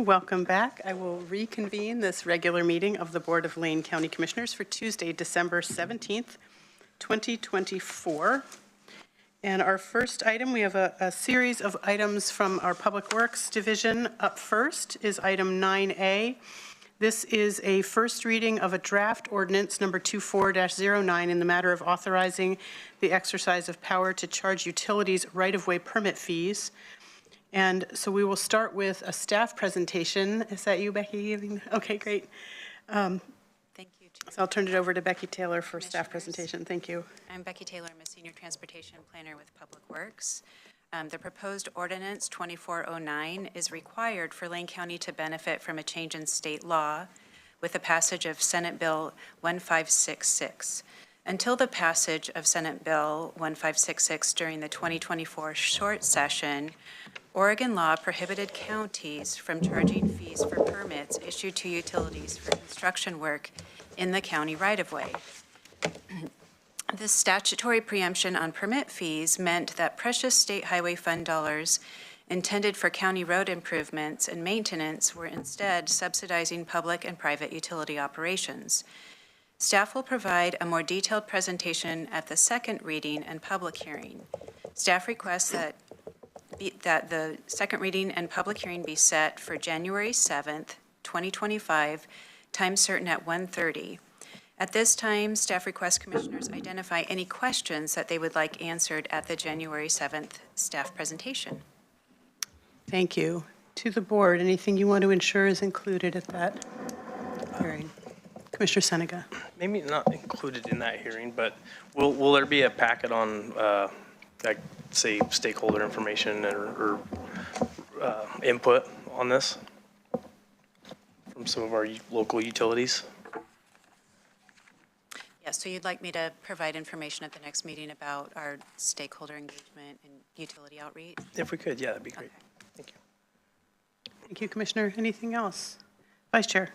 Welcome back. I will reconvene this regular meeting of the Board of Lane County Commissioners for Tuesday, December 17th, 2024. And our first item, we have a series of items from our Public Works Division. Up first is item 9A. This is a first reading of a draft ordinance number 24-09 in the matter of authorizing the exercise of power to charge utilities right-of-way permit fees. And so we will start with a staff presentation. Is that you, Becky? Okay, great. Thank you. So I'll turn it over to Becky Taylor for staff presentation. Thank you. I'm Becky Taylor. I'm a Senior Transportation Planner with Public Works. The proposed ordinance 2409 is required for Lane County to benefit from a change in state law with the passage of Senate Bill 1566. Until the passage of Senate Bill 1566 during the 2024 short session, Oregon law prohibited counties from charging fees for permits issued to utilities for construction work in the county right-of-way. This statutory preemption on permit fees meant that precious state highway fund dollars intended for county road improvements and maintenance were instead subsidizing public and private utility operations. Staff will provide a more detailed presentation at the second reading and public hearing. Staff requests that the second reading and public hearing be set for January 7th, 2025, time certain at 1:30. At this time, staff requests commissioners identify any questions that they would like answered at the January 7th staff presentation. Thank you. To the board, anything you want to ensure is included at that hearing? Commissioner Senega. Maybe not included in that hearing, but will there be a packet on, like, say, stakeholder information or input on this from some of our local utilities? Yes, so you'd like me to provide information at the next meeting about our stakeholder engagement and utility outreach? If we could, yeah, that'd be great. Okay. Thank you. Thank you, Commissioner. Anything else? Vice Chair.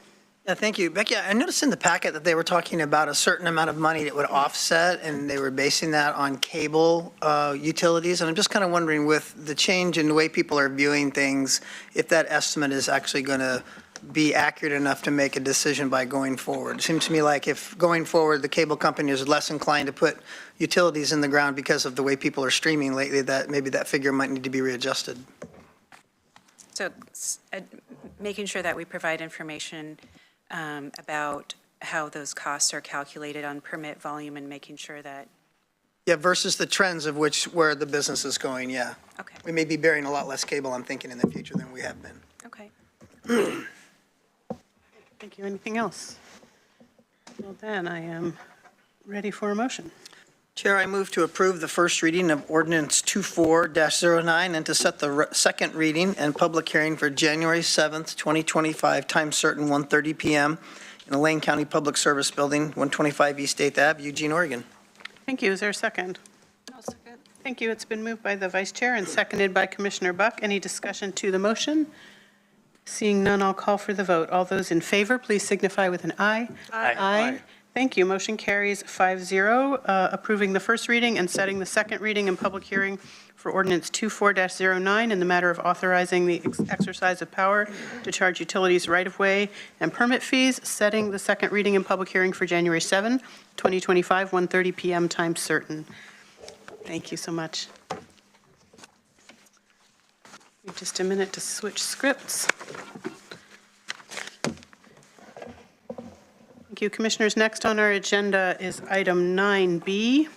Yeah, thank you. Becky, I noticed in the packet that they were talking about a certain amount of money that would offset, and they were basing that on cable utilities. And I'm just kind of wondering, with the change in the way people are viewing things, if that estimate is actually going to be accurate enough to make a decision by going forward. It seems to me like if going forward, the cable company is less inclined to put utilities in the ground because of the way people are streaming lately, that maybe that figure might need to be readjusted. So making sure that we provide information about how those costs are calculated on permit volume and making sure that. Yeah, versus the trends of where the business is going, yeah. Okay. We may be bearing a lot less cable, I'm thinking, in the future than we have been. Okay. Thank you. Anything else? Well, then I am ready for a motion. Chair, I move to approve the first reading of Ordinance 24-09 and to set the second reading and public hearing for January 7th, 2025, time certain 1:30 p.m. in the Lane County Public Service Building, 125 East 8th Ave, Eugene, Oregon. Thank you. Is there a second? I'll second. Thank you. It's been moved by the Vice Chair and seconded by Commissioner Buck. Any discussion to the motion? Seeing none, I'll call for the vote. All those in favor, please signify with an aye. Aye. Aye. Thank you. Motion carries 5-0, approving the first reading and setting the second reading and public hearing for ordinance 24-09 in the matter of authorizing the exercise of power to charge utilities right-of-way and permit fees, setting the second reading and public hearing for January 7, 2025, 1:30 p.m. time certain. Thank you so much. Just a minute to switch scripts. Thank you, Commissioners. Next on our agenda is item 9B,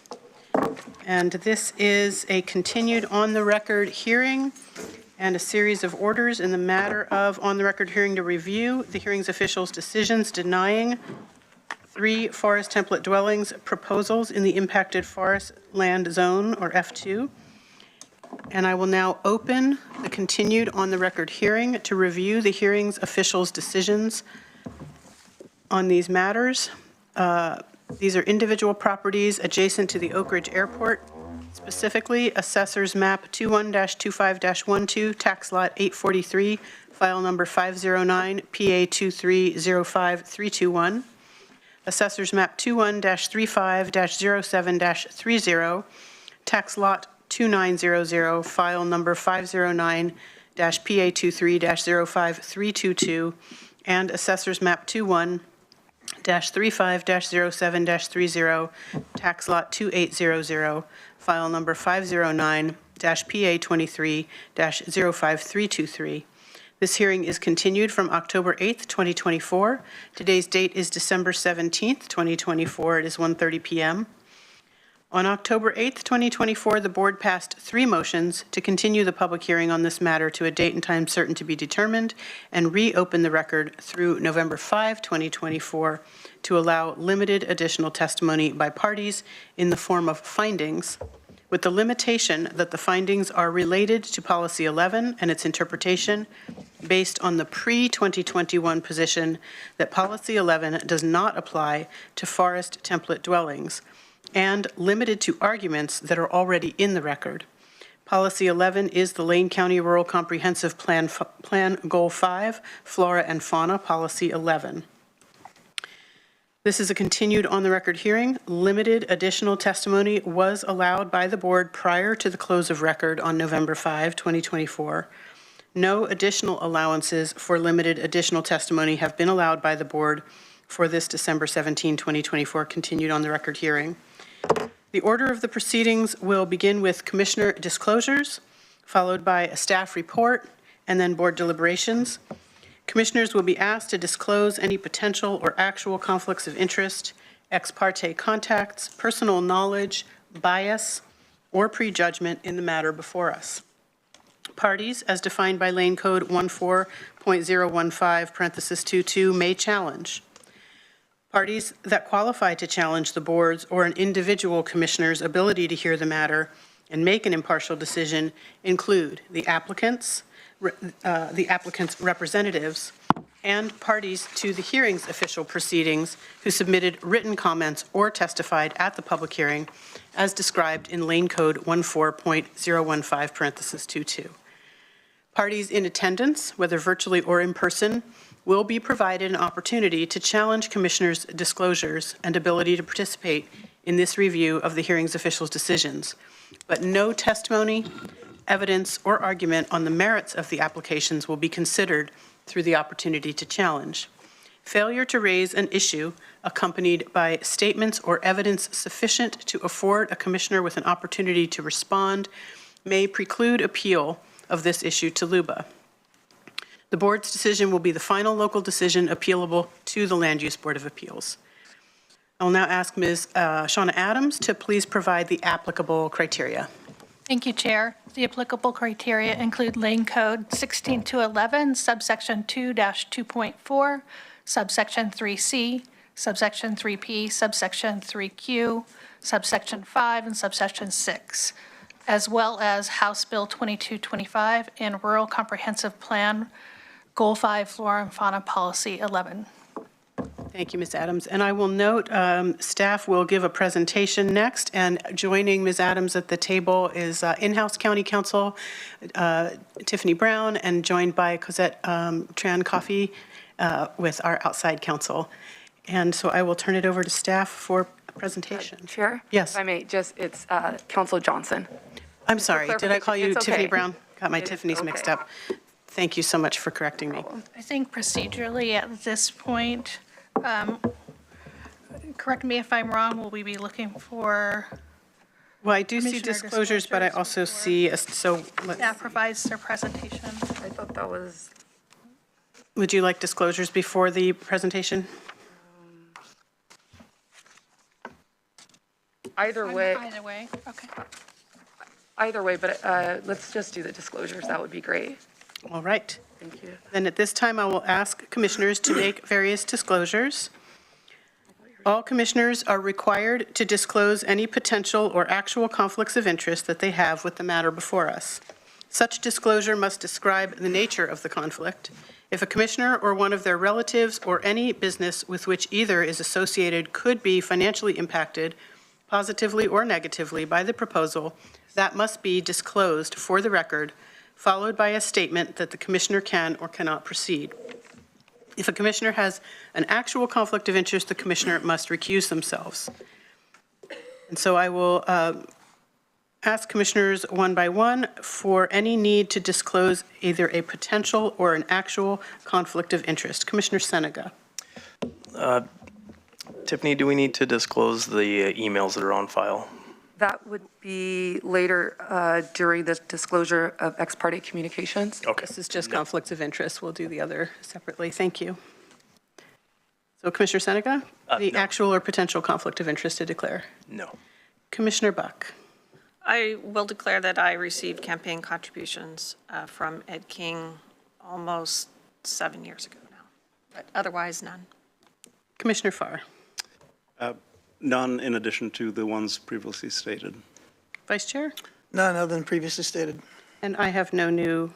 and this is a continued on-the-record hearing and a series of orders in the matter of on-the-record hearing to review the hearing's officials' decisions denying 3 forest template dwellings proposals in the impacted forest land zone, or F2. And I will now open the continued on-the-record hearing to review the hearing's officials' decisions on these matters. These are individual properties adjacent to the Oak Ridge Airport, specifically Assessor's Map 21-25-12, Tax Lot 843, File Number 509, PA 2305321. Assessor's Map 21-35-07-30, Tax Lot 2900, File Number 509-PA 23-05322, and Assessor's Map 21-35-07-30, Tax Lot 2800, File Number 509-PA 23-05323. This hearing is continued from October 8th, 2024. Today's date is December 17th, 2024. It is 1:30 p.m. On October 8th, 2024, the board passed 3 motions to continue the public hearing on this matter to a date and time certain to be determined and reopen the record through November 5, 2024 to allow limited additional testimony by parties in the form of findings, with the limitation that the findings are related to Policy 11 and its interpretation based on the pre-2021 position that Policy 11 does not apply to forest template dwellings, and limited to arguments that are already in the record. Policy 11 is the Lane County Rural Comprehensive Plan Goal 5, Flora and Fauna Policy 11. This is a continued on-the-record hearing. Limited additional testimony was allowed by the board prior to the close of record on November 5, 2024. No additional allowances for limited additional testimony have been allowed by the board for this December 17, 2024 continued on-the-record hearing. The order of the proceedings will begin with commissioner disclosures, followed by a staff report, and then board deliberations. Commissioners will be asked to disclose any potential or actual conflicts of interest, ex parte contacts, personal knowledge, bias, or prejudgment in the matter before us. Parties, as defined by Lane Code 14.015 may challenge. Parties that qualify to challenge the board's or an individual commissioner's ability to hear the matter and make an impartial decision include the applicant's representatives, and parties to the hearing's official proceedings who submitted written comments or testified at the public hearing as described in Lane Code 14.015 Parties in attendance, whether virtually or in person, will be provided an opportunity to challenge commissioners' disclosures and ability to participate in this review of the hearing's officials' decisions, but no testimony, evidence, or argument on the merits of the applications will be considered through the opportunity to challenge. Failure to raise an issue accompanied by statements or evidence sufficient to afford a commissioner with an opportunity to respond may preclude appeal of this issue to LUBA. The board's decision will be the final local decision appealable to the Land Use Board of Appeals. I will now ask Ms. Shauna Adams to please provide the applicable criteria. Thank you, Chair. The applicable criteria include Lane Code 16-11, subsection 2-2.4, subsection 3C, subsection 3P, subsection 3Q, subsection 5, and subsection 6, as well as House Bill 2225 and Rural Comprehensive Plan Goal 5, Flora and Fauna Policy 11. Thank you, Ms. Adams. And I will note staff will give a presentation next, and joining Ms. Adams at the table is in-house county counsel Tiffany Brown, and joined by Cosette Tran Coffey with our outside counsel. And so I will turn it over to staff for a presentation. Chair? Yes. If I may, it's Council Johnson. I'm sorry, did I call you It's okay. Tiffany Brown? Got my It is Tiffany's mixed okay. up. Thank you so much for correcting me. I think procedurally at this point, correct me if I'm wrong, will we be looking for Well, I do see Commissioner disclosures, but I also disclosures see, so let's, staff provides their presentation? I thought that was, would you like disclosures before the presentation? either way, Either way, okay. but let's just do the disclosures. That would be great. All right. Thank you. Then at this time, I will ask commissioners to make various disclosures. All commissioners are required to disclose any potential or actual conflicts of interest that they have with the matter before us. Such disclosure must describe the nature of the conflict. If a commissioner or one of their relatives or any business with which either is associated could be financially impacted, positively or negatively, by the proposal, that must be disclosed for the record, followed by a statement that the commissioner can or cannot proceed. If a commissioner has an actual conflict of interest, the commissioner must recuse themselves. And so I will ask commissioners one by one for any need to disclose either a potential or an actual conflict of interest. Commissioner Senega. Tiffany, do we need to disclose the emails that are on file? That would be later during the disclosure of ex parte communications. Okay. This is just conflicts of interest. We'll do the other separately. Thank you. So Commissioner Senega, the no. actual or potential conflict of interest to declare. No. Commissioner Buck. I will declare that I received campaign contributions from Ed King almost 7 years ago now, but otherwise none. Commissioner Farr. None in addition to the ones previously stated. Vice Chair. None other than previously stated. And I have no new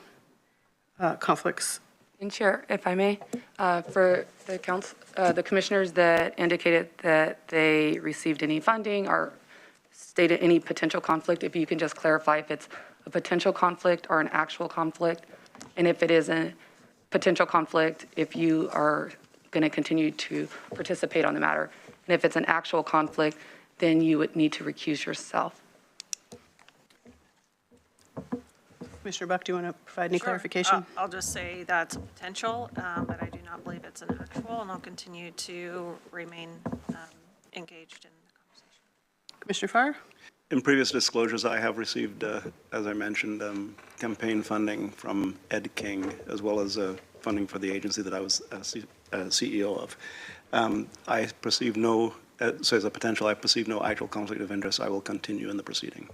conflicts. And Chair, if I may, for the council, the commissioners that indicated that they received any funding or stated any potential conflict, if you can just clarify if it's a potential conflict or an actual conflict, and if it is a potential conflict, if you are going to continue to participate on the matter. And if it's an actual conflict, then you would need to recuse yourself. Commissioner Buck, do you want to provide any Sure. clarification? I'll just say that's a potential, but I do not believe it's an actual, and I'll continue to remain engaged in the conversation. Commissioner Farr. In previous disclosures, I have received, as I mentioned, campaign funding from Ed King, as well as funding for the agency that I was CEO of. I perceive no, so as a potential, I perceive no actual conflict of interest. I will continue in the proceeding.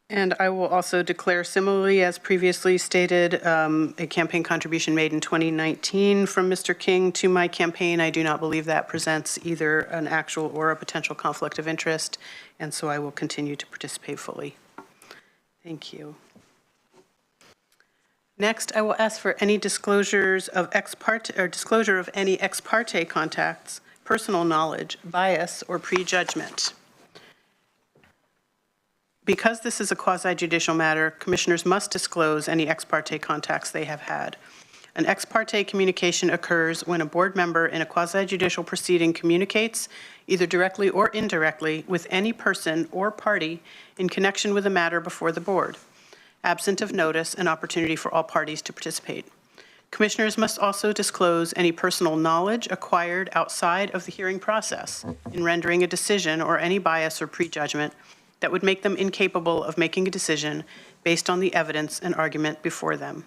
And I will also declare similarly, as previously stated, a campaign contribution made in 2019 from Mr. King to my campaign. I do not believe that presents either an actual or a potential conflict of interest, and so I will continue to participate fully. Thank you. Next, I will ask for any disclosures of ex parte, or disclosure of any ex parte contacts, personal knowledge, bias, or prejudgment. Because this is a quasi-judicial matter, commissioners must disclose any ex parte contacts they have had. An ex parte communication occurs when a board member in a quasi-judicial proceeding communicates, either directly or indirectly, with any person or party in connection with a matter before the board, absent of notice and opportunity for all parties to participate. Commissioners must also disclose any personal knowledge acquired outside of the hearing process in rendering a decision or any bias or prejudgment that would make them incapable of making a decision based on the evidence and argument before them.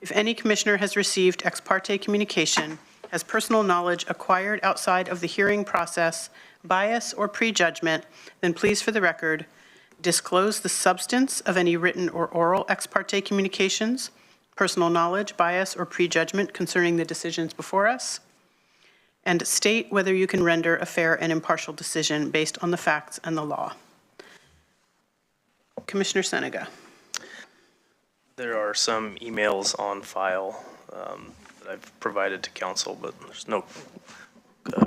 If any commissioner has received ex parte communication, has personal knowledge acquired outside of the hearing process, bias, or prejudgment, then please, for the record, disclose the substance of any written or oral ex parte communications, personal knowledge, bias, or prejudgment concerning the decisions before us, and state whether you can render a fair and impartial decision based on the facts and the law. Commissioner Senega. There are some emails on file that I've provided to council, but there's no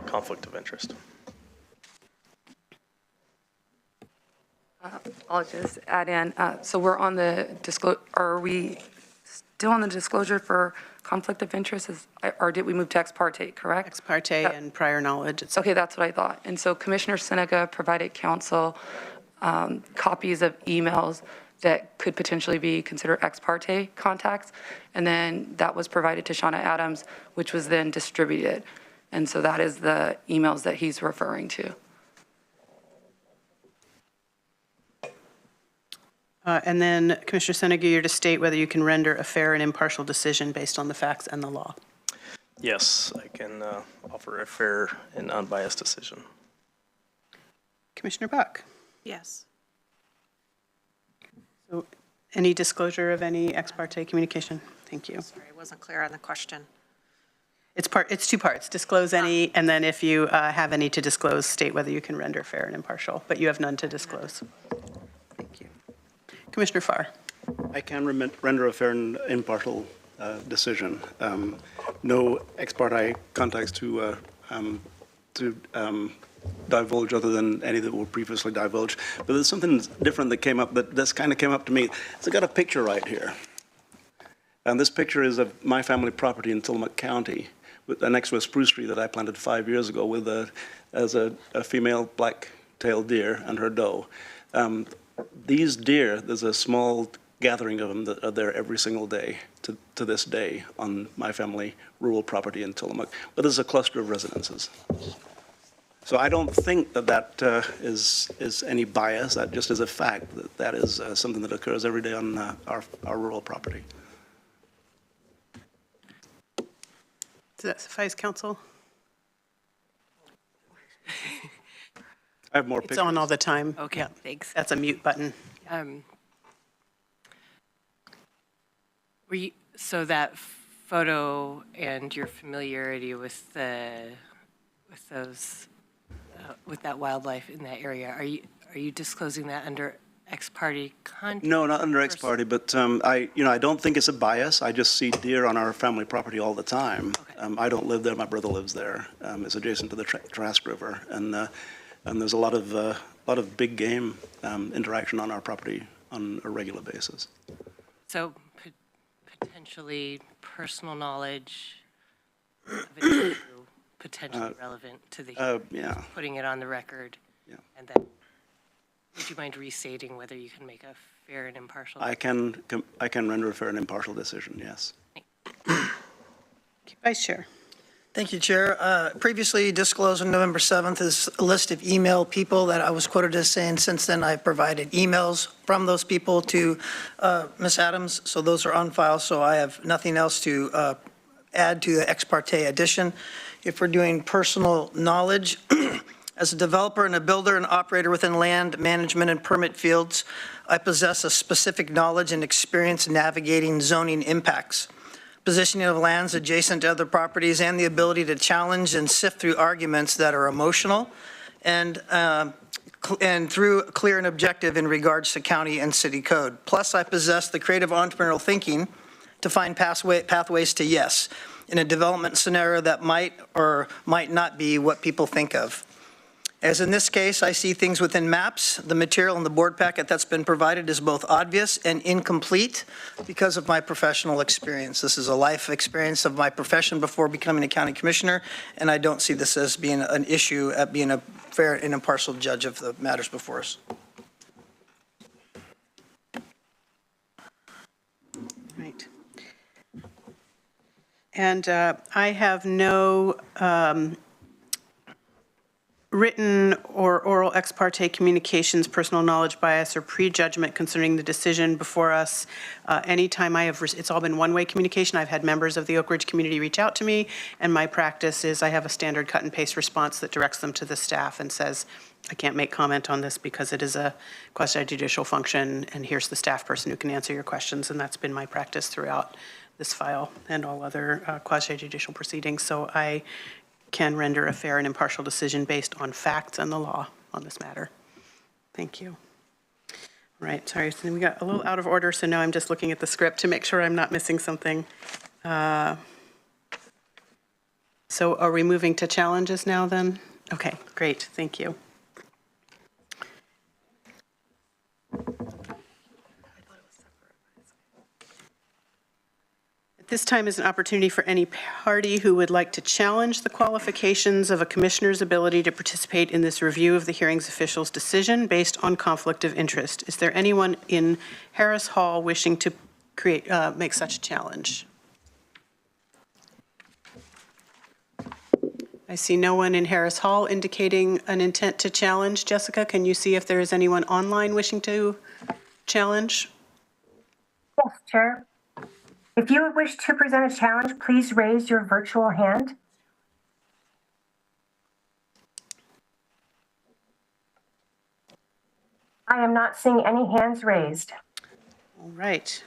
conflict of interest. I'll just add in, so we're on the are we still on the disclosure for conflict of interest, or did we move to ex parte, correct? Ex parte and prior knowledge, etc. Okay, that's what I thought. And so Commissioner Senega provided counsel copies of emails that could potentially be considered ex parte contacts. And then that was provided to Shauna Adams, which was then distributed. And so that is the emails that he's referring to. And then, Commissioner Senega, you're to state whether you can render a fair and impartial decision based on the facts and the law. Yes, I can offer a fair and unbiased decision. Commissioner Buck? Yes. So, any disclosure of any ex parte communication? Thank you. Sorry, I wasn't clear on the question. It's two parts. Disclose any, and then if you have any to disclose, state whether you can render fair and impartial, but you have none to disclose. Thank you. Commissioner Farr. I can render a fair and impartial decision. No ex parte contacts to divulge other than any that were previously divulged. But there's something different that came up, that this kind of came up to me. So I got a picture right here. And this picture is of my family property in Tillamook County, next to a spruce tree that I planted 5 years ago with as a female black-tailed deer and her doe. These deer, there's a small gathering of them that are there every single day to this day on my family rural property in Tillamook. But there's a cluster of residences. So I don't think that is any bias. That just is a fact. That is something that occurs every day on our rural property. Does that suffice, counsel? I have more pictures. It's on all the time. Okay, Yeah. thanks. That's a mute button. So that photo and your familiarity with those with that wildlife in that area, are you disclosing that under ex parte contact? No, not under ex parte, but I don't think it's a bias. I just see deer on our family property all the time. Okay. I don't live there. My brother lives there. It's adjacent to the Trask River, and there's a lot of big game interaction on our property on a regular basis. So potentially personal knowledge of an issue potentially relevant to the Yeah. putting it on the record. Yeah. And then, would you mind restating whether you can make a fair and impartial? I can render a fair and impartial decision. Yes. Vice Chair. Thank you, Chair. Previously disclosed on November 7th is a list of email people that I was quoted as saying. Since then, I provided emails from those people to Ms. Adams, so those are on file, so I have nothing else to add to the ex parte addition. If we're doing personal knowledge, as a developer and a builder and operator within land management and permit fields, I possess a specific knowledge and experience navigating zoning impacts, positioning of lands adjacent to other properties, and the ability to challenge and sift through arguments that are emotional and through clear and objective in regards to county and city code. Plus, I possess the creative entrepreneurial thinking to find pathways to yes in a development scenario that might or might not be what people think of. As in this case, I see things within maps. The material in the board packet that's been provided is both obvious and incomplete because of my professional experience. This is a life experience of my profession before becoming a county commissioner, and I don't see this as being an issue at being a fair and impartial judge of the matters before us. Right. And I have no written or oral ex parte communications, personal knowledge, bias, or prejudgment concerning the decision before us. Anytime it's all been one-way communication. I've had members of the Oak Ridge community reach out to me, and my practice is I have a standard cut and paste response that directs them to the staff and says, I can't make comment on this because it is a quasi-judicial function, and here's the staff person who can answer your questions, and that's been my practice throughout this file and all other quasi-judicial proceedings. So I can render a fair and impartial decision based on facts and the law on this matter. Thank you. All right, sorry, so we got a little out of order, so now I'm just looking at the script to make sure I'm not missing something. So are we moving to challenges now then? Okay, great, thank you. This time is an opportunity for any party who would like to challenge the qualifications of a commissioner's ability to participate in this review of the hearings official's decision based on conflict of interest. Is there anyone in Harris Hall wishing to make such a challenge? I see no one in Harris Hall indicating an intent to challenge. Jessica, can you see if there is anyone online wishing to challenge? Yes, Chair. If you wish to present a challenge, please raise your virtual hand. I am not seeing any hands raised. All right.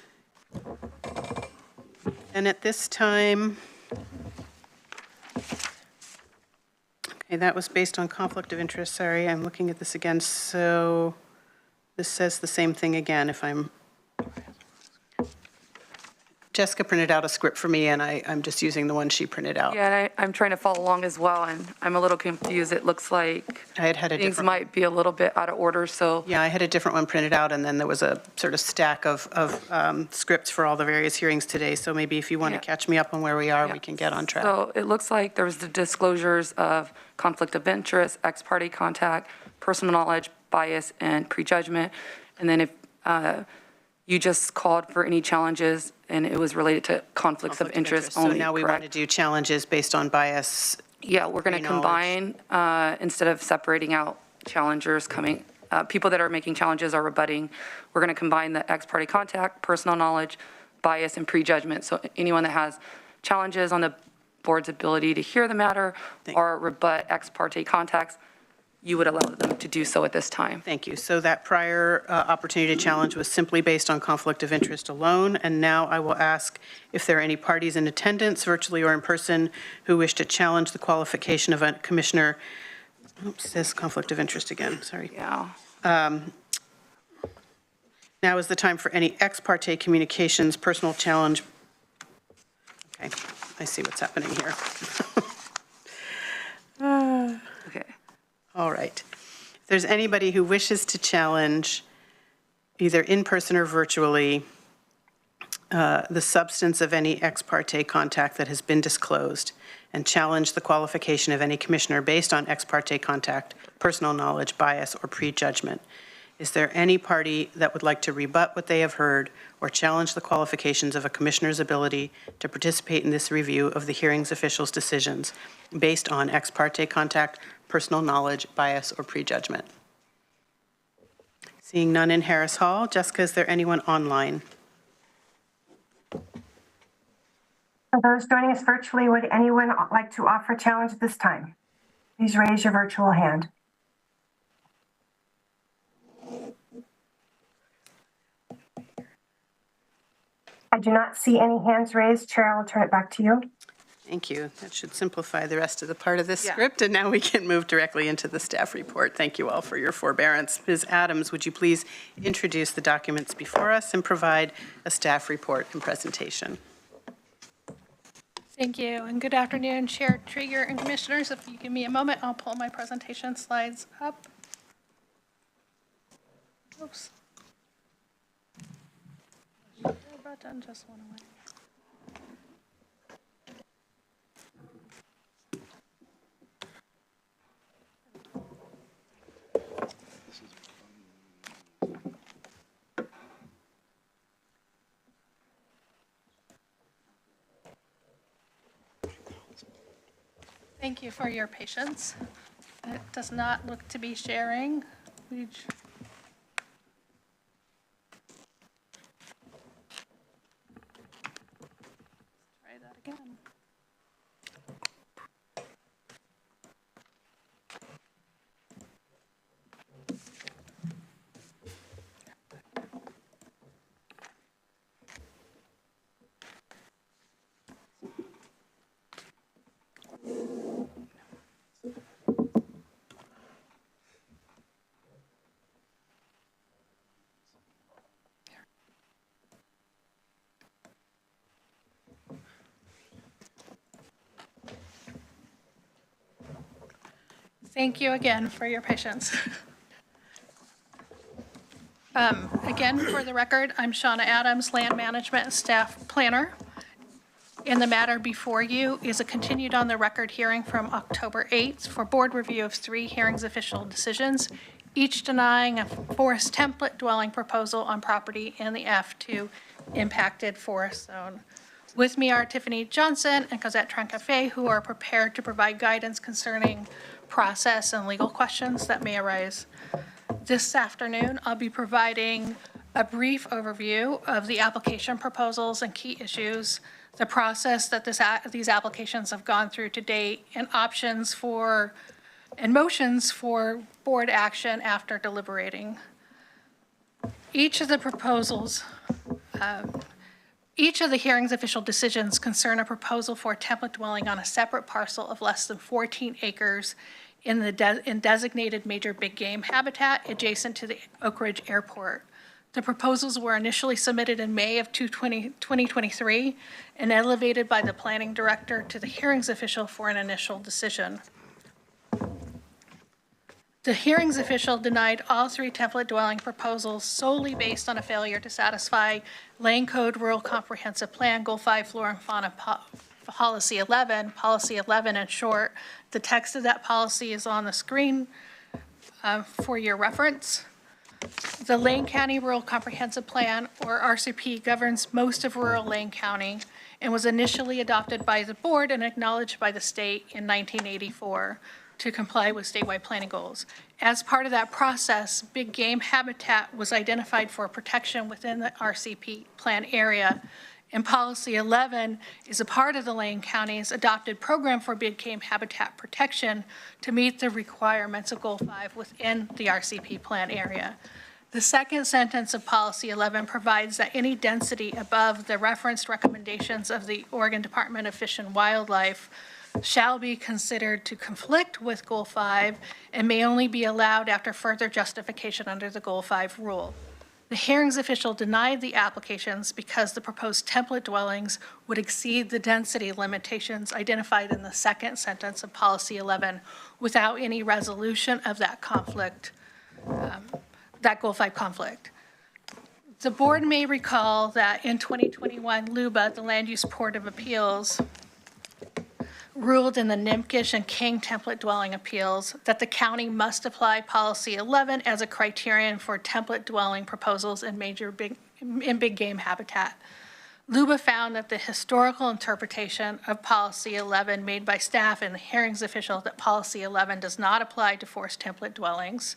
And at this time, okay, that was based on conflict of interest. Sorry, I'm looking at this again. So this says the same thing again if I'm... Jessica printed out a script for me, and I'm just using the one she printed out. Yeah, and I'm trying to follow along as well, and I'm a little confused. It looks like I had a things different... might be a little bit out of order, so. Yeah, I had a different one printed out, and then there was a sort of stack of scripts for all the various hearings today. So maybe if you want to Yeah. catch me up on where we are, Yeah. we can get on track. So it looks like there was the disclosures of conflict of interest, ex parte contact, personal knowledge, bias, and prejudgment. And then if you just called for any challenges, and it was related to conflicts of interest only, So now we want to correct? do challenges based on bias. Yeah, we're going to Pre-knowledge. combine, instead of separating out challengers coming, people that are making challenges or rebutting, we're going to combine the ex parte contact, personal knowledge, bias, and prejudgment. So anyone that has challenges on the board's ability to hear the matter or rebut ex parte contacts, you would allow them to do so at this time. Thank you. So that prior opportunity to challenge was simply based on conflict of interest alone. And now I will ask if there are any parties in attendance, virtually or in person, who wish to challenge the qualification of a commissioner. Oops, says conflict of interest again, sorry. Yeah. Now is the time for any ex parte communications, personal challenge. Okay, I see what's happening here. Okay. All right. If there's anybody who wishes to challenge, either in person or virtually, the substance of any ex parte contact that has been disclosed, and challenge the qualification of any commissioner based on ex parte contact, personal knowledge, bias, or prejudgment, is there any party that would like to rebut what they have heard or challenge the qualifications of a commissioner's ability to participate in this review of the hearings official's decisions based on ex parte contact, personal knowledge, bias, or prejudgment? Seeing none in Harris Hall. Jessica, is there anyone online? For those joining us virtually, would anyone like to offer a challenge at this time? Please raise your virtual hand. I do not see any hands raised. Chair, I will turn it back to you. Thank you. That should simplify the rest of the part of this script, and now we can move directly into the staff report. Thank you all for your forbearance. Ms. Adams, would you please introduce the documents before us and provide a staff report and presentation? Thank you, and good afternoon, Chair Trieger and Commissioners. If you give me a moment, I'll pull my presentation slides up. Oops. The button just went away. Thank you for your patience. It does not look to be sharing. Try that again. Thank you again for your patience. Again, for the record, I'm Shauna Adams, Land Management and Staff Planner. And the matter before you is a continued on the record hearing from October 8th for board review of 3 hearings official decisions, each denying a forest template dwelling proposal on property in the F2 impacted forest zone. With me are Tiffany Johnson and Cosette Trancafe, who are prepared to provide guidance concerning process and legal questions that may arise. This afternoon, I'll be providing a brief overview of the application proposals and key issues, the process that these applications have gone through to date, and options for and motions for board action after deliberating. Each of the proposals, each of the hearing's official decisions concern a proposal for a template dwelling on a separate parcel of less than 14 acres in designated major big game habitat adjacent to the Oak Ridge Airport. The proposals were initially submitted in May of 2023 and elevated by the planning director to the hearings official for an initial decision. The hearings official denied all 3 template dwelling proposals solely based on a failure to satisfy Lane Code Rural Comprehensive Plan Goal 5 Flora and Fauna Policy 11. Policy 11 in short. The text of that policy is on the screen for your reference. The Lane County Rural Comprehensive Plan, or RCP, governs most of rural Lane County and was initially adopted by the board and acknowledged by the state in 1984 to comply with statewide planning goals. As part of that process, big game habitat was identified for protection within the RCP plan area, and Policy 11 is a part of the Lane County's adopted program for big game habitat protection to meet the requirements of Goal 5 within the RCP plan area. The second sentence of Policy 11 provides that any density above the referenced recommendations of the Oregon Department of Fish and Wildlife shall be considered to conflict with Goal 5 and may only be allowed after further justification under the Goal 5 rule. The hearings official denied the applications because the proposed template dwellings would exceed the density limitations identified in the second sentence of Policy 11 without any resolution of that conflict, that Goal 5 conflict. The board may recall that in 2021, LUBA, the Land Use Board of Appeals, ruled in the Nimkish and King template dwelling appeals that the county must apply Policy 11 as a criterion for template dwelling proposals in big game habitat. LUBA found that the historical interpretation of Policy 11 made by staff and the hearings official that Policy 11 does not apply to forced template dwellings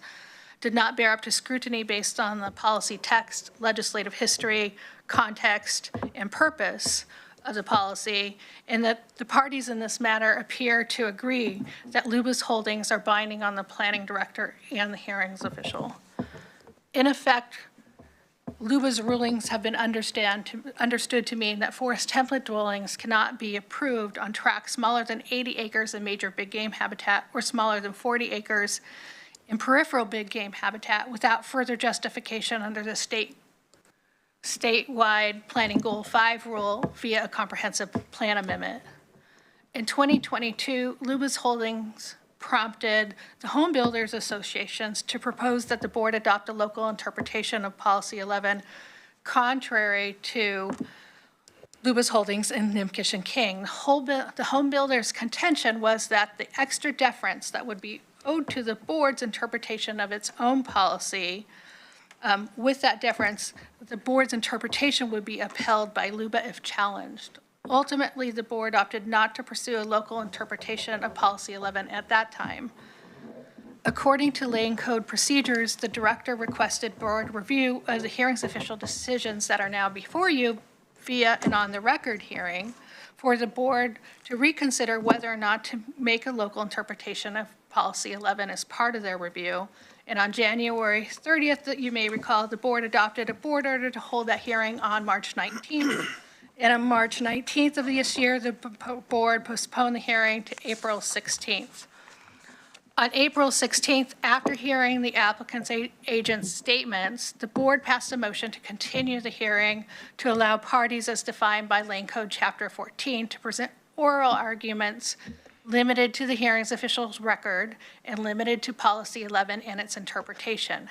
did not bear up to scrutiny based on the policy text, legislative history, context, and purpose of the policy, and that the parties in this matter appear to agree that LUBA's holdings are binding on the planning director and the hearings official. In effect, LUBA's rulings have been understood to mean that forest template dwellings cannot be approved on tracts smaller than 80 acres in major big game habitat or smaller than 40 acres in peripheral big game habitat without further justification under the statewide Planning Goal 5 rule via a comprehensive plan amendment. In 2022, LUBA's holdings prompted the home builders associations to propose that the board adopt a local interpretation of Policy 11 contrary to LUBA's holdings in Nimkish and King. The home builders' contention was that the extra deference that would be owed to the board's interpretation of its own policy, with that deference, the board's interpretation would be upheld by LUBA if challenged. Ultimately, the board opted not to pursue a local interpretation of Policy 11 at that time. According to Lane Code procedures, the director requested board review of the hearings official decisions that are now before you via an on-the-record hearing for the board to reconsider whether or not to make a local interpretation of Policy 11 as part of their review. And on January 30th, you may recall, the board adopted a board order to hold that hearing on March 19th. And on March 19th of this year, the board postponed the hearing to April 16th. On April 16th, after hearing the applicant's agent's statements, the board passed a motion to continue the hearing to allow parties as defined by Lane Code Chapter 14 to present oral arguments limited to the hearings official's record and limited to Policy 11 and its interpretation.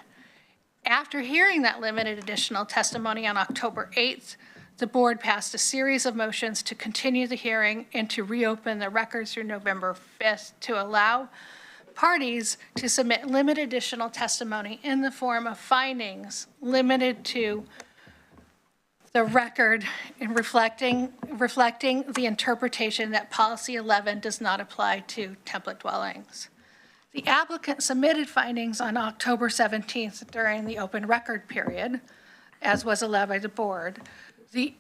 After hearing that limited additional testimony on October 8th, the board passed a series of motions to continue the hearing and to reopen the records through November 5th to allow parties to submit limited additional testimony in the form of findings limited to the record in reflecting the interpretation that Policy 11 does not apply to template dwellings. The applicant submitted findings on October 17th during the open record period, as was allowed by the board. The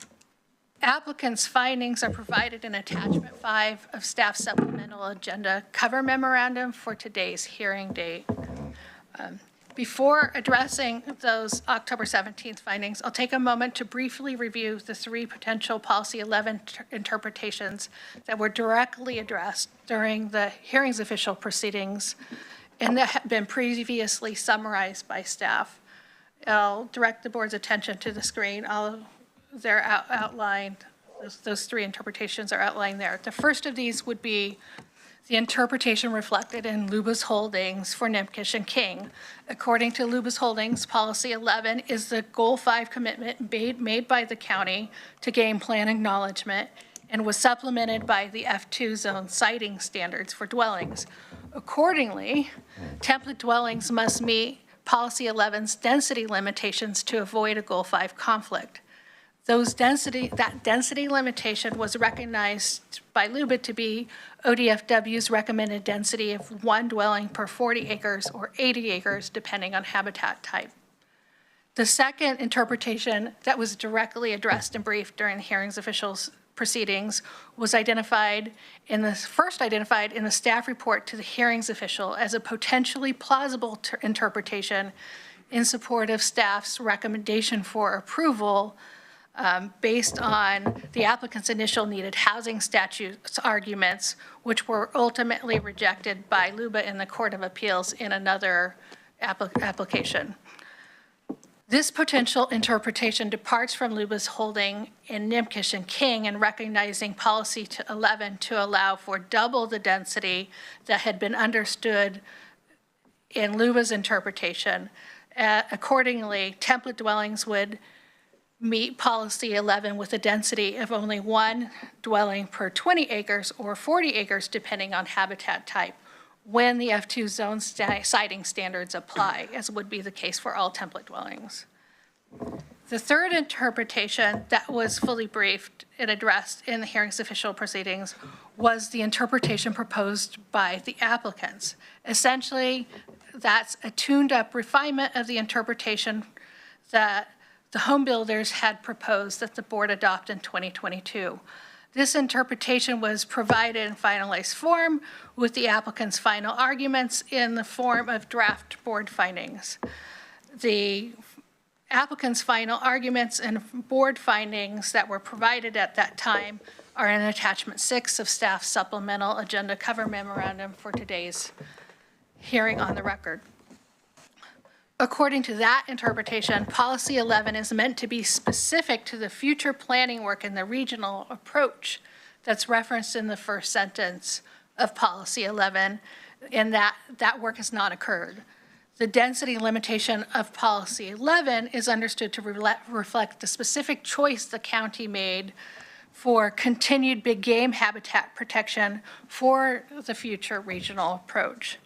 applicant's findings are provided in Attachment 5 of Staff Supplemental Agenda Cover Memorandum for today's hearing date. Before addressing those October 17th findings, I'll take a moment to briefly review the three potential Policy 11 interpretations that were directly addressed during the hearings official proceedings and that have been previously summarized by staff. I'll direct the board's attention to the screen. They're outlined, those three interpretations are outlined there. The first of these would be the interpretation reflected in Luba's Holdings for Nimkish and King. According to Luba's Holdings, Policy 11 is the Goal 5 commitment made by the county to game plan acknowledgement and was supplemented by the F2 zone siting standards for dwellings. Accordingly, template dwellings must meet Policy 11's density limitations to avoid a Goal 5 conflict. That density limitation was recognized by LUBA to be ODFW's recommended density of one dwelling per 40 acres or 80 acres, depending on habitat type. The second interpretation that was directly addressed and briefed during the hearings officials proceedings was first identified in the staff report to the hearings official as a potentially plausible interpretation in support of staff's recommendation for approval based on the applicant's initial needed housing statutes arguments, which were ultimately rejected by LUBA in the Court of Appeals in another application. This potential interpretation departs from LUBA's holding in Nimkish and King in recognizing Policy 11 to allow for double the density that had been understood in LUBA's interpretation. Accordingly, template dwellings would meet Policy 11 with a density of only one dwelling per 20 acres or 40 acres, depending on habitat type, when the F2 zone siting standards apply, as would be the case for all template dwellings. The third interpretation that was fully briefed and addressed in the hearings official proceedings was the interpretation proposed by the applicants. Essentially, that's a tuned-up refinement of the interpretation that the home builders had proposed that the board adopt in 2022. This interpretation was provided in finalized form with the applicant's final arguments in the form of draft board findings. The applicant's final arguments and board findings that were provided at that time are in Attachment 6 of Staff Supplemental Agenda Cover Memorandum for today's hearing on the record. According to that interpretation, Policy 11 is meant to be specific to the future planning work in the regional approach that's referenced in the first sentence of Policy 11, and that work has not occurred. The density limitation of Policy 11 is understood to reflect the specific choice the county made for continued big game habitat protection for the future regional approach.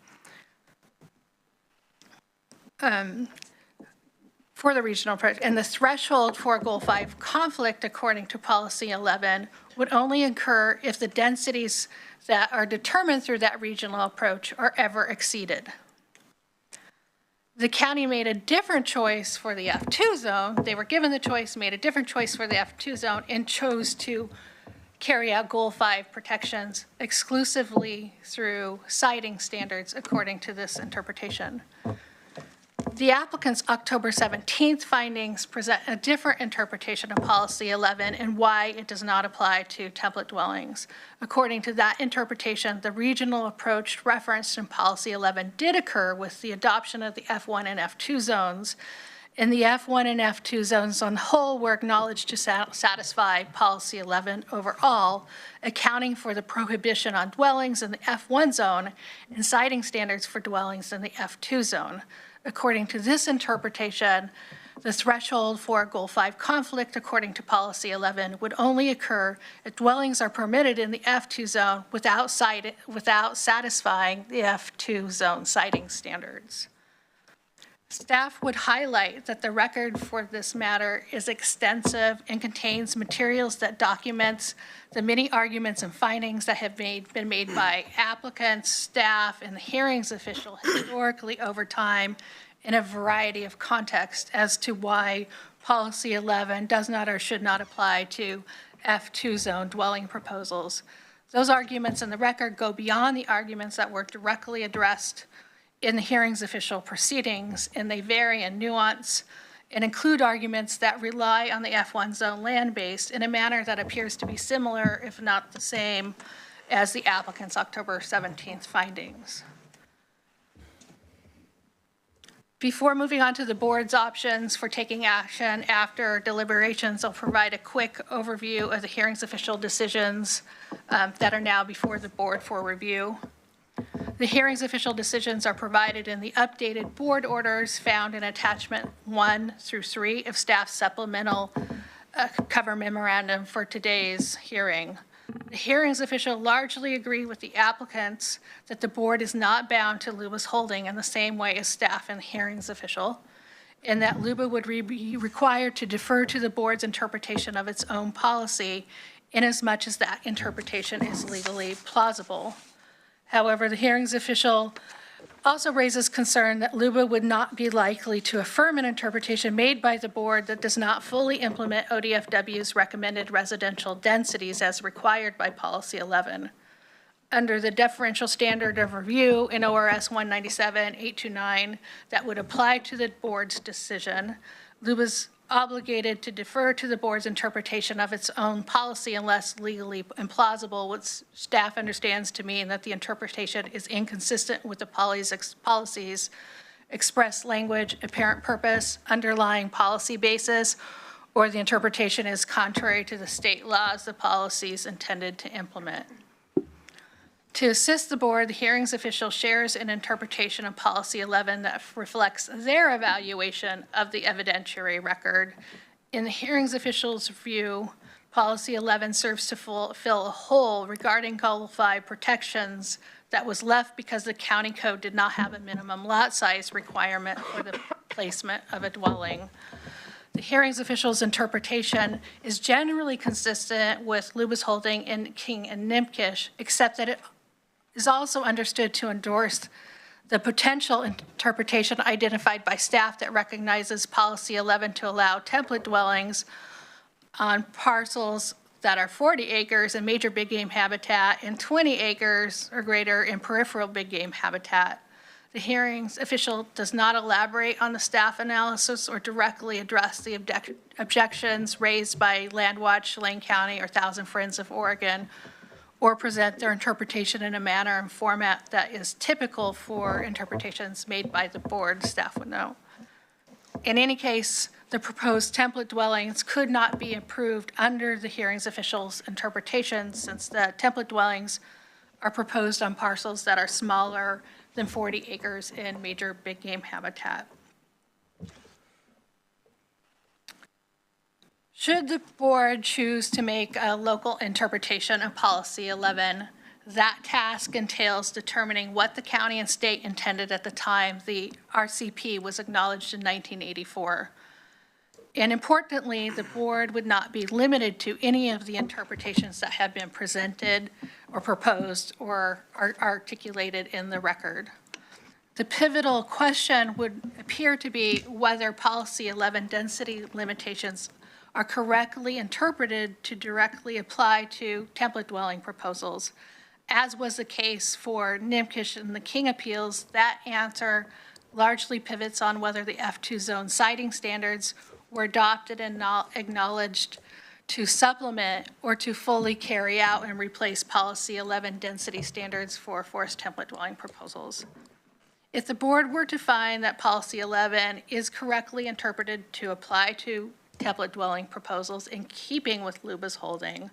For the regional approach, and the threshold for Goal 5 conflict, according to Policy 11, would only occur if the densities that are determined through that regional approach are ever exceeded. The county made a different choice for the F2 zone. They were given the choice, made a different choice for the F2 zone, and chose to carry out Goal 5 protections exclusively through siting standards, according to this interpretation. The applicant's October 17th findings present a different interpretation of Policy 11 and why it does not apply to template dwellings. According to that interpretation, the regional approach referenced in Policy 11 did occur with the adoption of the F1 and F2 zones. And the F1 and F2 zones on the whole were acknowledged to satisfy Policy 11 overall, accounting for the prohibition on dwellings in the F1 zone and siting standards for dwellings in the F2 zone. According to this interpretation, The threshold for a Goal 5 conflict, according to Policy 11, would only occur if dwellings are permitted in the F2 zone without satisfying the F2 zone siting standards. Staff would highlight that the record for this matter is extensive and contains materials that documents the many arguments and findings that have been made by applicants, staff, and the hearings official historically over time in a variety of contexts as to why Policy 11 does not or should not apply to F2 zone dwelling proposals. Those arguments in the record go beyond the arguments that were directly addressed in the hearings official proceedings, and they vary in nuance and include arguments that rely on the F1 zone land base in a manner that appears to be similar, if not the same, as the applicant's October 17th findings. Before moving on to the board's options for taking action after deliberations, I'll provide a quick overview of the hearings official decisions that are now before the board for review. The hearings official decisions are provided in the updated board orders found in attachment 1 through 3 of staff's supplemental cover memorandum for today's hearing. The hearings official largely agree with the applicants that the board is not bound to LUBA's holding in the same way as staff and the hearings official, and that LUBA would be required to defer to the board's interpretation of its own policy inasmuch as that interpretation is legally plausible. However, the hearings official also raises concern that LUBA would not be likely to affirm an interpretation made by the board that does not fully implement ODFW's recommended residential densities as required by Policy 11. Under the deferential standard of review in ORS 197-829 that would apply to the board's decision, LUBA's obligated to defer to the board's interpretation of its own policy unless legally implausible, which staff understands to mean that the interpretation is inconsistent with the policy's express language, apparent purpose, underlying policy basis, or the interpretation is contrary to the state laws the policy is intended to implement. To assist the board, the hearings official shares an interpretation of Policy 11 that reflects their evaluation of the evidentiary record. In the hearings official's view, Policy 11 serves to fill a hole regarding Goal 5 protections that was left because the county code did not have a minimum lot size requirement for the placement of a dwelling. The hearings official's interpretation is generally consistent with LUBA's holding in King and Nimkish, except that it is also understood to endorse the potential interpretation identified by staff that recognizes Policy 11 to allow template dwellings on parcels that are 40 acres in major big game habitat and 20 acres or greater in peripheral big game habitat. The hearings official does not elaborate on the staff analysis or directly address the objections raised by Landwatch, Lane County, or Thousand Friends of Oregon, or present their interpretation in a manner and format that is typical for interpretations made by the board, staff would know. In any case, the proposed template dwellings could not be approved under the hearings official's interpretation since the template dwellings are proposed on parcels that are smaller than 40 acres in major big game habitat. Should the board choose to make a local interpretation of Policy 11, that task entails determining what the county and state intended at the time the RCP was acknowledged in 1984. And importantly, the board would not be limited to any of the interpretations that have been presented or proposed or are articulated in the record. The pivotal question would appear to be whether Policy 11 density limitations are correctly interpreted to directly apply to template dwelling proposals. As was the case for Nimkish and the King appeals, that answer largely pivots on whether the F2 zone siting standards were adopted and not acknowledged to supplement or to fully carry out and replace Policy 11 density standards for forest template dwelling proposals. If the board were to find that Policy 11 is correctly interpreted to apply to template dwelling proposals in keeping with LUBA's holding,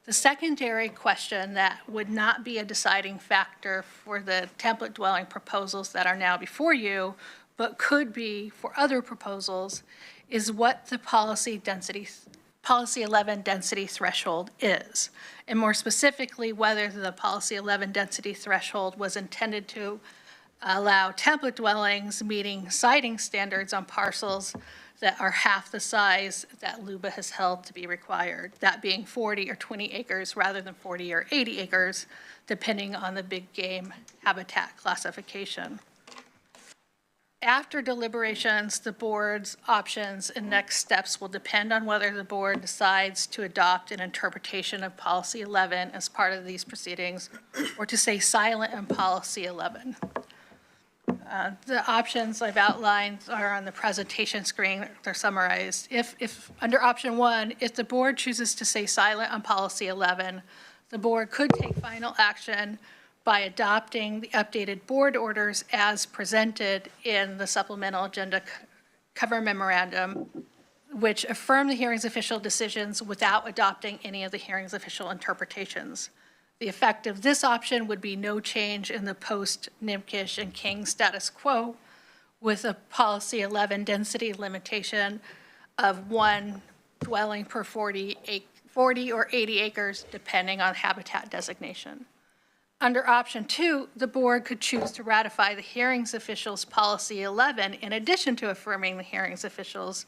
the secondary question that would not be a deciding factor for the template dwelling proposals that are now before you, but could be for other proposals, is what the policy 11 density threshold is, and more specifically, whether the policy 11 density threshold was intended to allow template dwellings meeting siding standards on parcels that are half the size that LUBA has held to be required, that being 40 or 20 acres rather than 40 or 80 acres, depending on the big game habitat classification. After deliberations, the board's options and next steps will depend on whether the board decides to adopt an interpretation of Policy 11 as part of these proceedings, or to stay silent on Policy 11. The options I've outlined are on the presentation screen. They're summarized. If under option 1, if the board chooses to stay silent on Policy 11, the board could take final action by adopting the updated board orders as presented in the supplemental agenda cover memorandum, which affirm the hearings official decisions without adopting any of the hearings official interpretations. The effect of this option would be no change in the post-Nimkish and King status quo, with a Policy 11 density limitation of 1 dwelling per 40 or 80 acres, depending on habitat designation. Under option 2, the board could choose to ratify the hearings official's Policy 11 in addition to affirming the hearings official's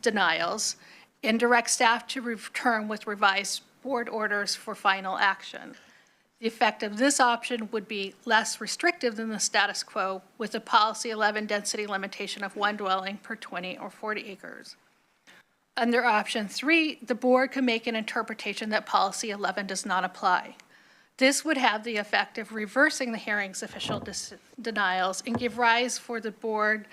denials, and direct staff to return with revised board orders for final action. The effect of this option would be less restrictive than the status quo, with a Policy 11 density limitation of 1 dwelling per 20 or 40 acres. Under option 3, the board can make an interpretation that Policy 11 does not apply. This would have the effect of reversing the hearings official denials and give rise for the board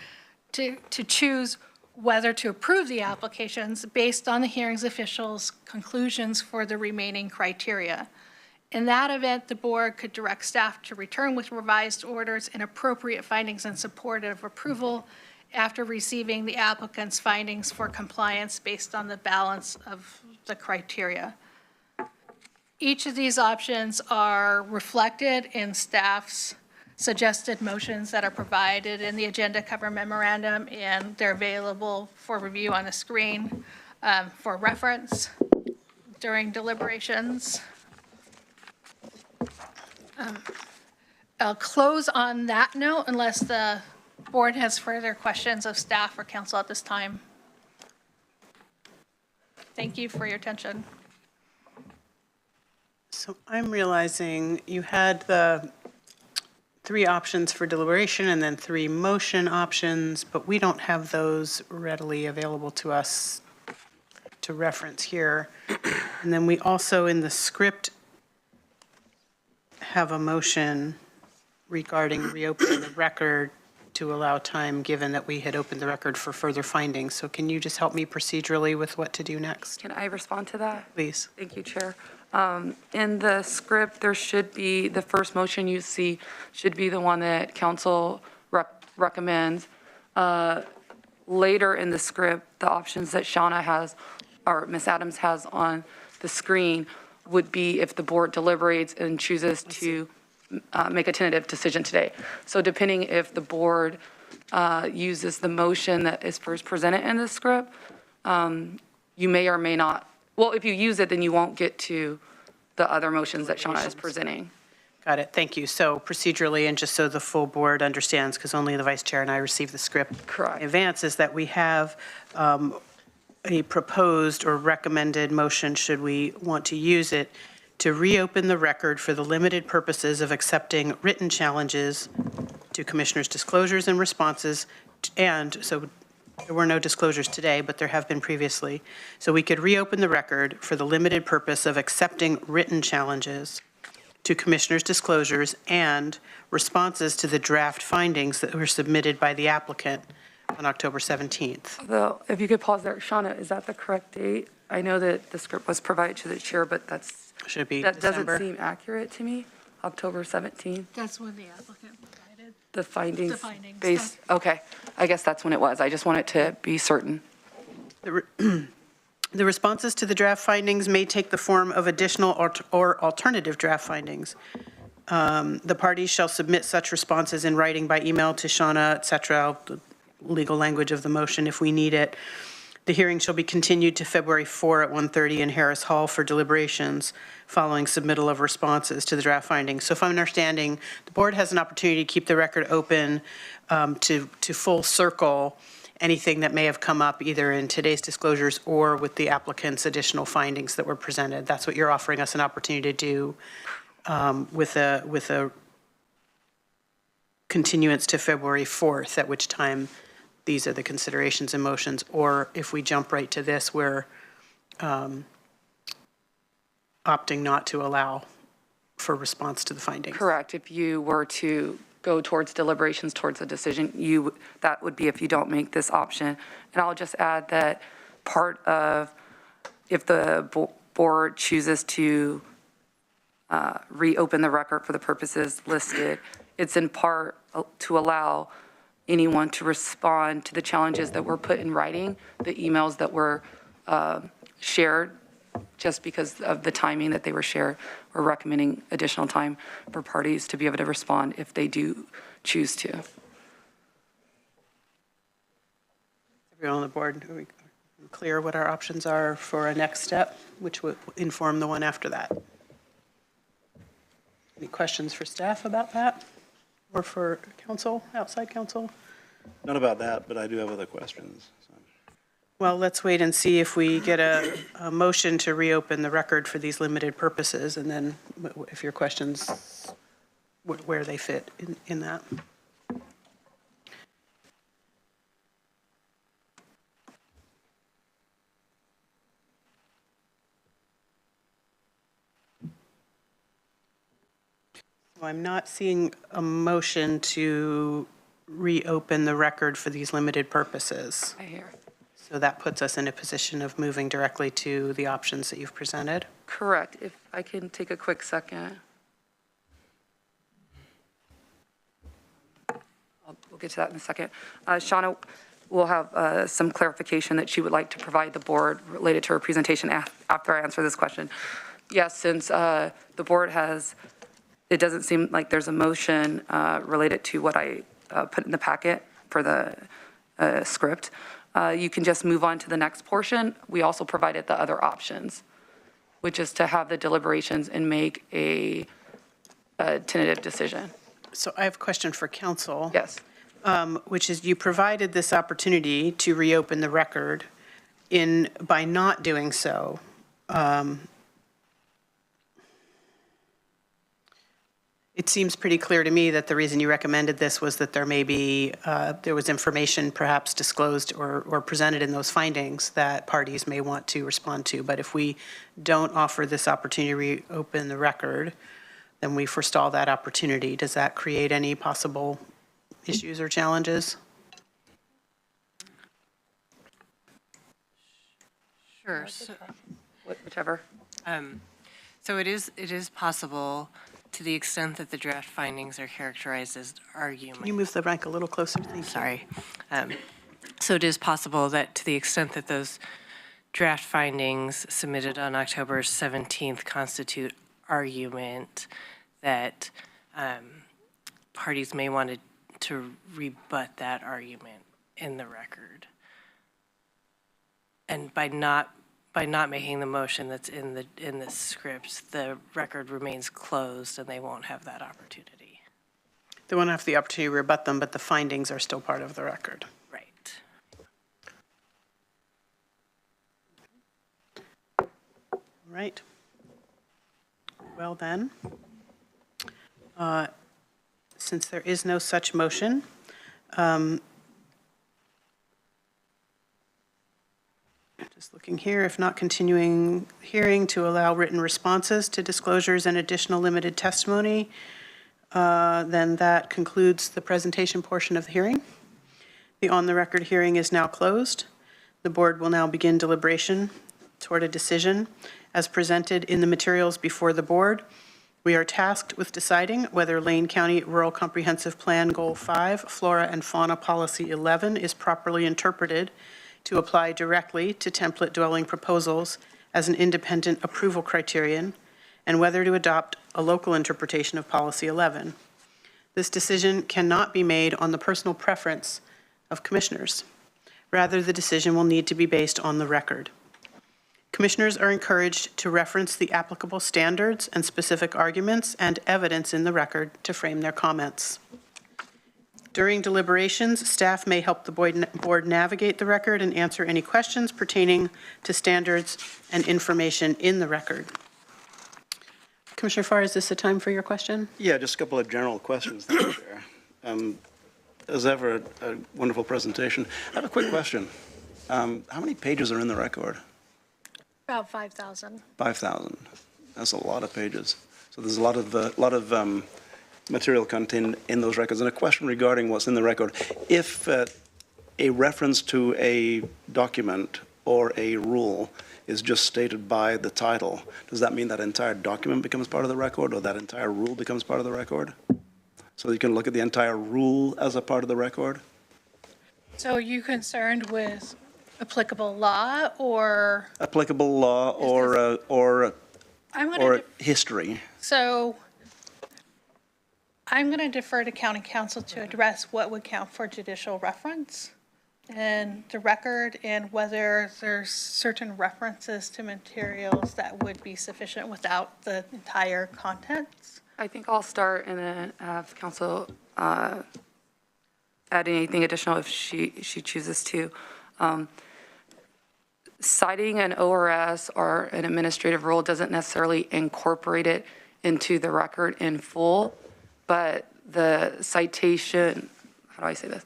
to choose whether to approve the applications based on the hearings official's conclusions for the remaining criteria. In that event, the board could direct staff to return with revised orders and appropriate findings in support of approval after receiving the applicant's findings for compliance based on the balance of the criteria. Each of these options are reflected in staff's suggested motions that are provided in the agenda cover memorandum, and they're available for review on the screen for reference during deliberations. I'll close on that note unless the board has further questions of staff or council at this time. Thank you for your attention. So I'm realizing you had the 3 options for deliberation and then 3 motion options, but we don't have those readily available to us to reference here. And then we also in the script have a motion regarding reopening the record to allow time, given that we had opened the record for further findings. So can you just help me procedurally with what to do next? Can I respond to that? Please. Thank you, Chair. In the script, there should be, the first motion you see should be the one that council recommends. Later in the script, the options that Shauna has, or Ms. Adams has on the screen would be if the board deliberates and chooses to make a tentative decision today. So depending if the board uses the motion that is first presented in the script, you may or may not. Well, if you use it, then you won't get to the other motions that Shauna is presenting. Got it. Thank you. So procedurally, and just so the full board understands, because only the vice chair and I received the script Correct. in advance, is that we have a proposed or recommended motion, should we want to use it, to reopen the record for the limited purposes of accepting written challenges to commissioners' disclosures and responses. And so there were no disclosures today, but there have been previously. So we could reopen the record for the limited purpose of accepting written challenges to commissioners' disclosures and responses to the draft findings that were submitted by the applicant on October 17th. Though, if you could pause there, Shauna, is that the correct date? I know that the script was provided to the chair, but that Should be doesn't December. seem accurate to me. October 17th, That's when the applicant provided. the findings. The findings. Based, okay, I guess that's when it was. I just wanted to be certain. The responses to the draft findings may take the form of additional or alternative draft findings. The parties shall submit such responses in writing by email to Shauna, et cetera. I'll legal language of the motion if we need it. The hearing shall be continued to February 4 at 1:30 in Harris Hall for deliberations following submittal of responses to the draft findings. So if I'm understanding, the board has an opportunity to keep the record open to full circle anything that may have come up either in today's disclosures or with the applicant's additional findings that were presented. That's what you're offering us an opportunity to do with a continuance to February 4th, at which time these are the considerations and motions, or if we jump right to this, we're opting not to allow for response to the findings. Correct. If you were to go towards deliberations, towards a decision, that would be if you don't make this option. And I'll just add that part of, if the board chooses to reopen the record for the purposes listed, it's in part to allow anyone to respond to the challenges that were put in writing, the emails that were shared, just because of the timing that they were shared. We're recommending additional time for parties to be able to respond if they do choose to. Everyone on the board, are we clear what our options are for a next step, which would inform the one after that? Any questions for staff about that? Or for council, outside council? Not about that, but I do have other questions. So. Well, let's wait and see if we get a motion to reopen the record for these limited purposes, and then if your questions, where they fit in that. So I'm not seeing a motion to reopen the record for these limited purposes. I hear. So that puts us in a position of moving directly to the options that you've presented. Correct. If I can take a quick second. We'll get to that in a second. Shauna will have some clarification that she would like to provide the board related to her presentation after I answer this question. Yes, since the board has, it doesn't seem like there's a motion related to what I put in the packet for the script. You can just move on to the next portion. We also provided the other options, which is to have the deliberations and make a tentative decision. So I have a question for council. Yes. Which is, you provided this opportunity to reopen the record. By not doing so, it seems pretty clear to me that the reason you recommended this was that there was information perhaps disclosed or presented in those findings that parties may want to respond to. But if we don't offer this opportunity to reopen the record, then we forestall that opportunity. Does that create any possible issues or challenges? Sure. So, Whichever. so it is possible, to the extent that the draft findings are characterized as argument. Can you move the mic a little closer? Thank you. Sorry. So it is possible that to the extent that those draft findings submitted on October 17th constitute argument, that parties may want to rebut that argument in the record. And by not making the motion that's in the scripts, the record remains closed and they won't have that opportunity. They won't have the opportunity to rebut them, but the findings are still part of the record. Right. Right. Well then, since there is no such motion, just looking here, if not continuing hearing to allow written responses to disclosures and additional limited testimony, then that concludes the presentation portion of the hearing. The on-the-record hearing is now closed. The board will now begin deliberation toward a decision as presented in the materials before the board. We are tasked with deciding whether Lane County Rural Comprehensive Plan Goal 5, Flora and Fauna Policy 11 is properly interpreted to apply directly to template dwelling proposals as an independent approval criterion, and whether to adopt a local interpretation of Policy 11. This decision cannot be made on the personal preference of Commissioners. Rather, the decision will need to be based on the record. Commissioners are encouraged to reference the applicable standards and specific arguments and evidence in the record to frame their comments. During deliberations, staff may help the board navigate the record and answer any questions pertaining to standards and information in the record. Commissioner Farr, is this a time for your question? Yeah, just a couple of general questions. Thank you, Chair. As ever, a wonderful presentation. I have a quick question. How many pages are in the record? About 5,000. 5,000. That's a lot of pages. So there's a lot of material contained in those records. And a question regarding what's in the record. If a reference to a document or a rule is just stated by the title, does that mean that entire document becomes part of the record, or that entire rule becomes part of the record? So you can look at the entire rule as a part of the record? So are you concerned with applicable law or? Applicable law or history? So I'm going to defer to county counsel to address what would count for judicial reference and the record, and whether there's certain references to materials that would be sufficient without the entire contents. I think I'll start and then have counsel add anything additional if she chooses to. Citing an ORS or an administrative rule doesn't necessarily incorporate it into the record in full, but the citation, how do I say this?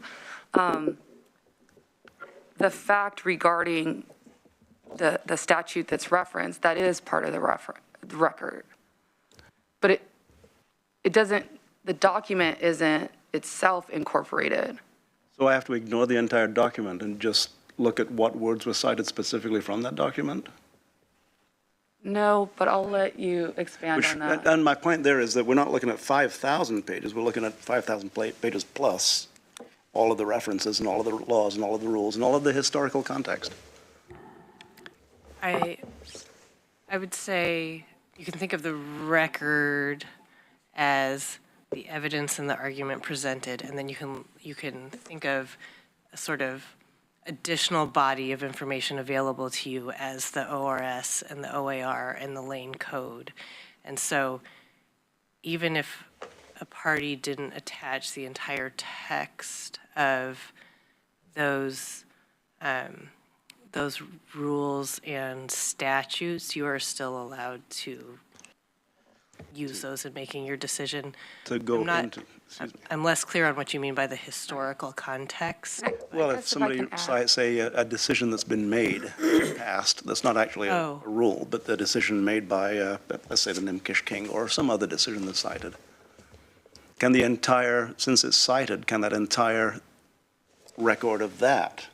The fact regarding the statute that's referenced, that is part of the record. But it doesn't, the document isn't itself incorporated. So I have to ignore the entire document and just look at what words were cited specifically from that document? No, but I'll let you expand on that. And my point there is that we're not looking at 5,000 pages, we're looking at 5,000 pages plus all of the references and all of the laws and all of the rules and all of the historical context. I would say you can think of the record as the evidence and the argument presented, and then you can think of a sort of additional body of information available to you as the ORS and the OAR and the Lane Code. And so even if a party didn't attach the entire text of those rules and statutes, you are still allowed to use those in making your decision. To go into, I'm less clear on what you mean by the historical context. well, if somebody say a decision that's been made in the past, that's not actually a rule, but the decision made by, let's say, the Nimkish King or some other decision that's cited. Can the entire, since it's cited, can that entire record of that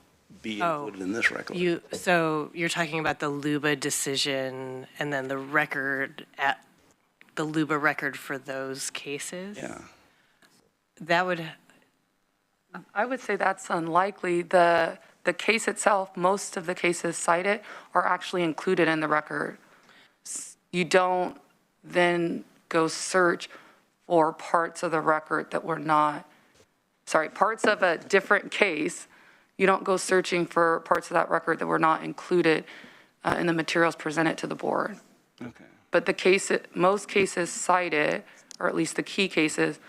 be included in this record? So you're talking about the Luba decision and then the record at the Luba record for those cases? Yeah. That would. I would say that's unlikely. The case itself, most of the cases cited are actually included in the record. You don't then go search for parts of the record that were not, parts of a different case. You don't go searching for parts of that record that were not included in the materials presented to the board. Okay. But most cases cited, or at least the key cases,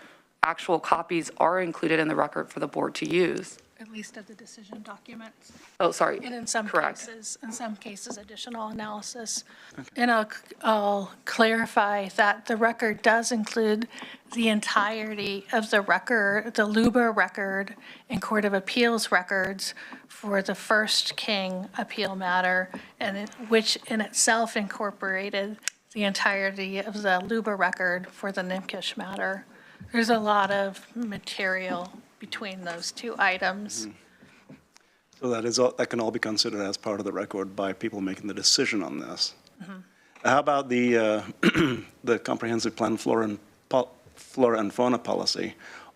actual copies are included in the record for the board to use. At least of the decision documents. Oh, sorry. And in some Correct. cases, additional analysis. And I'll clarify that the record does include the entirety of the record, the Luba record and Court of Appeals records for the first King appeal matter, and which in itself incorporated the entirety of the Luba record for the Nimkish matter. There's a lot of material between those two items. So that can all be considered as part of the record by people making the decision on this. How about the the comprehensive plan flora and fauna policy,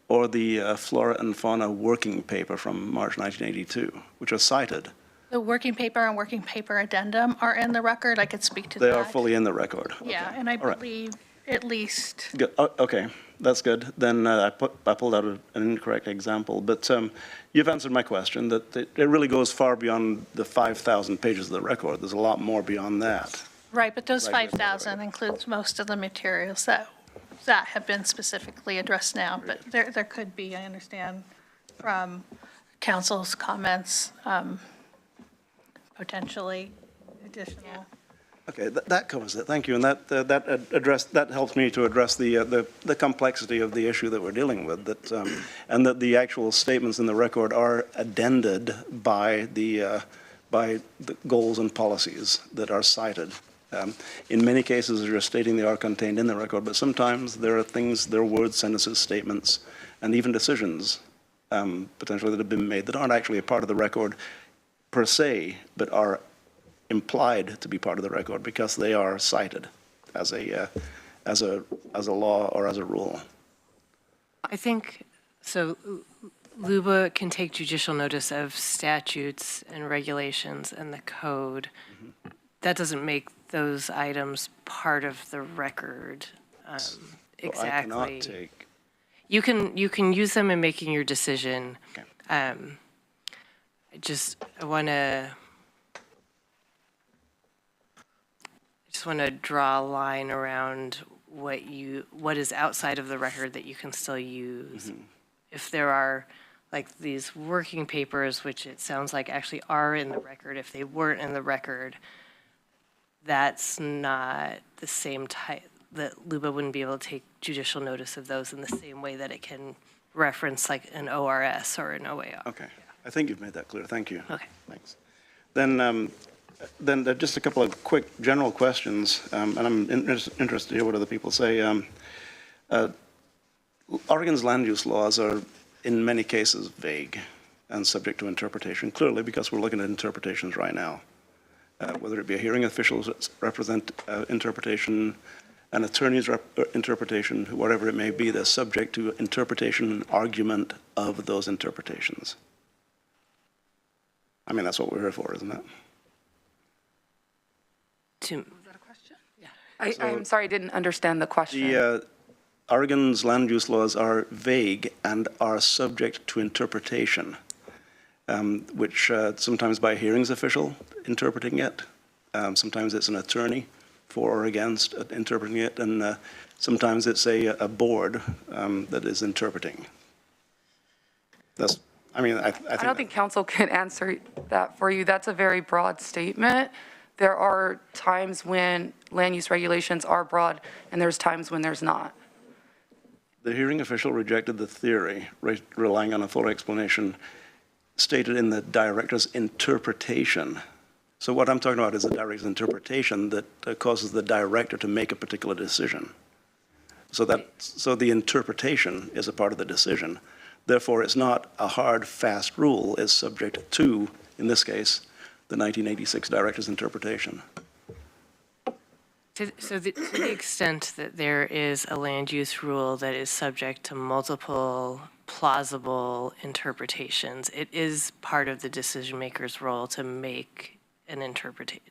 or the flora and fauna working paper from March 1982, which are cited? The working paper and working paper addendum are in the record. I could speak to that. They are fully in the record. Yeah, Okay. and I All right. believe at least. Good. Oh, okay, that's good. Then I pulled out an incorrect example, but you've answered my question, that it really goes far beyond the 5,000 pages of the record. There's a lot more beyond that. Right, but those Right, right, 5,000 includes most of the materials that have been specifically addressed now. But there could be, I understand from council's comments, potentially additional. Okay, that covers it. Thank you. And that helps me to address the complexity of the issue that we're dealing with. And that the actual statements in the record are addended by the goals and policies that are cited. In many cases, as you're stating, they are contained in the record, but sometimes there are words, sentences, statements, and even decisions potentially that have been made that aren't actually a part of the record per se, but are implied to be part of the record because they are cited as a law or as a rule. I think, so LUBA can take judicial notice of statutes and regulations and the code. That doesn't make those items part of the record exactly. I cannot take. You can use them in making your decision. Okay. I want to draw a line around what is outside of the record that you can still use. If there are like these working papers, which it sounds like actually are in the record, if they weren't in the record, that's not the same type, that LUBA wouldn't be able to take judicial notice of those in the same way that it can reference like an ORS or an OAR. Okay. I think you've made that clear. Thank you. Okay. Thanks. Then just a couple of quick general questions, and I'm interested to hear what other people say. Oregon's land use laws are, in many cases, vague and subject to interpretation, clearly because we're looking at interpretations right now. Whether it be a hearing official's interpretation, an attorney's interpretation, whatever it may be, they're subject to interpretation and argument of those interpretations. I mean, that's what we're here for, isn't it? I'm sorry, I didn't understand the question. Oregon's land use laws are vague and are subject to interpretation, which sometimes by a hearings official interpreting it, sometimes it's an attorney for or against interpreting it, and sometimes it's a board that is interpreting. I don't think council can answer that for you. That's a very broad statement. There are times when land use regulations are broad, and there's times when there's not. The hearing official rejected the theory, relying on a full explanation stated in the director's interpretation. So what I'm talking about is the director's interpretation that causes the director to make a particular decision. So the interpretation is a part of the decision. Therefore, it's not a hard, fast rule. It's subject to, in this case, the 1986 director's interpretation. To the extent that there is a land use rule that is subject to multiple plausible interpretations, it is part of the decision maker's role to make an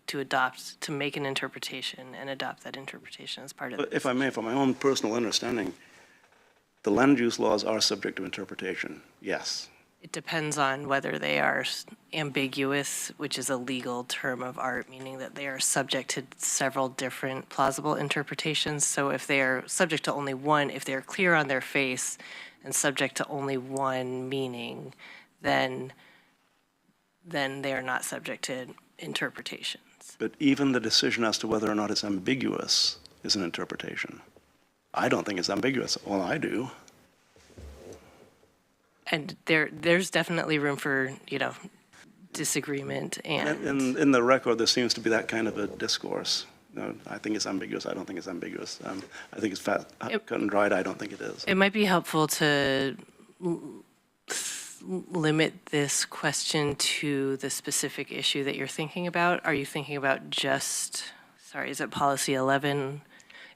to make an interpretation and adopt that interpretation as part of it. If I may, from my own personal understanding, the land use laws are subject to interpretation, yes. It depends on whether they are ambiguous, which is a legal term of art, meaning that they are subject to several different plausible interpretations. So if they are subject to only one, if they're clear on their face and subject to only one meaning, then they are not subject to interpretations. But even the decision as to whether or not it's ambiguous is an interpretation. I don't think it's ambiguous. Well, I do. And there's definitely room for, disagreement and. In the record, there seems to be that kind of a discourse. I think it's ambiguous. I don't think it's ambiguous. I think it's cut and dried. I don't think it is. It might be helpful to limit this question to the specific issue that you're thinking about. Are you thinking about is it policy 11?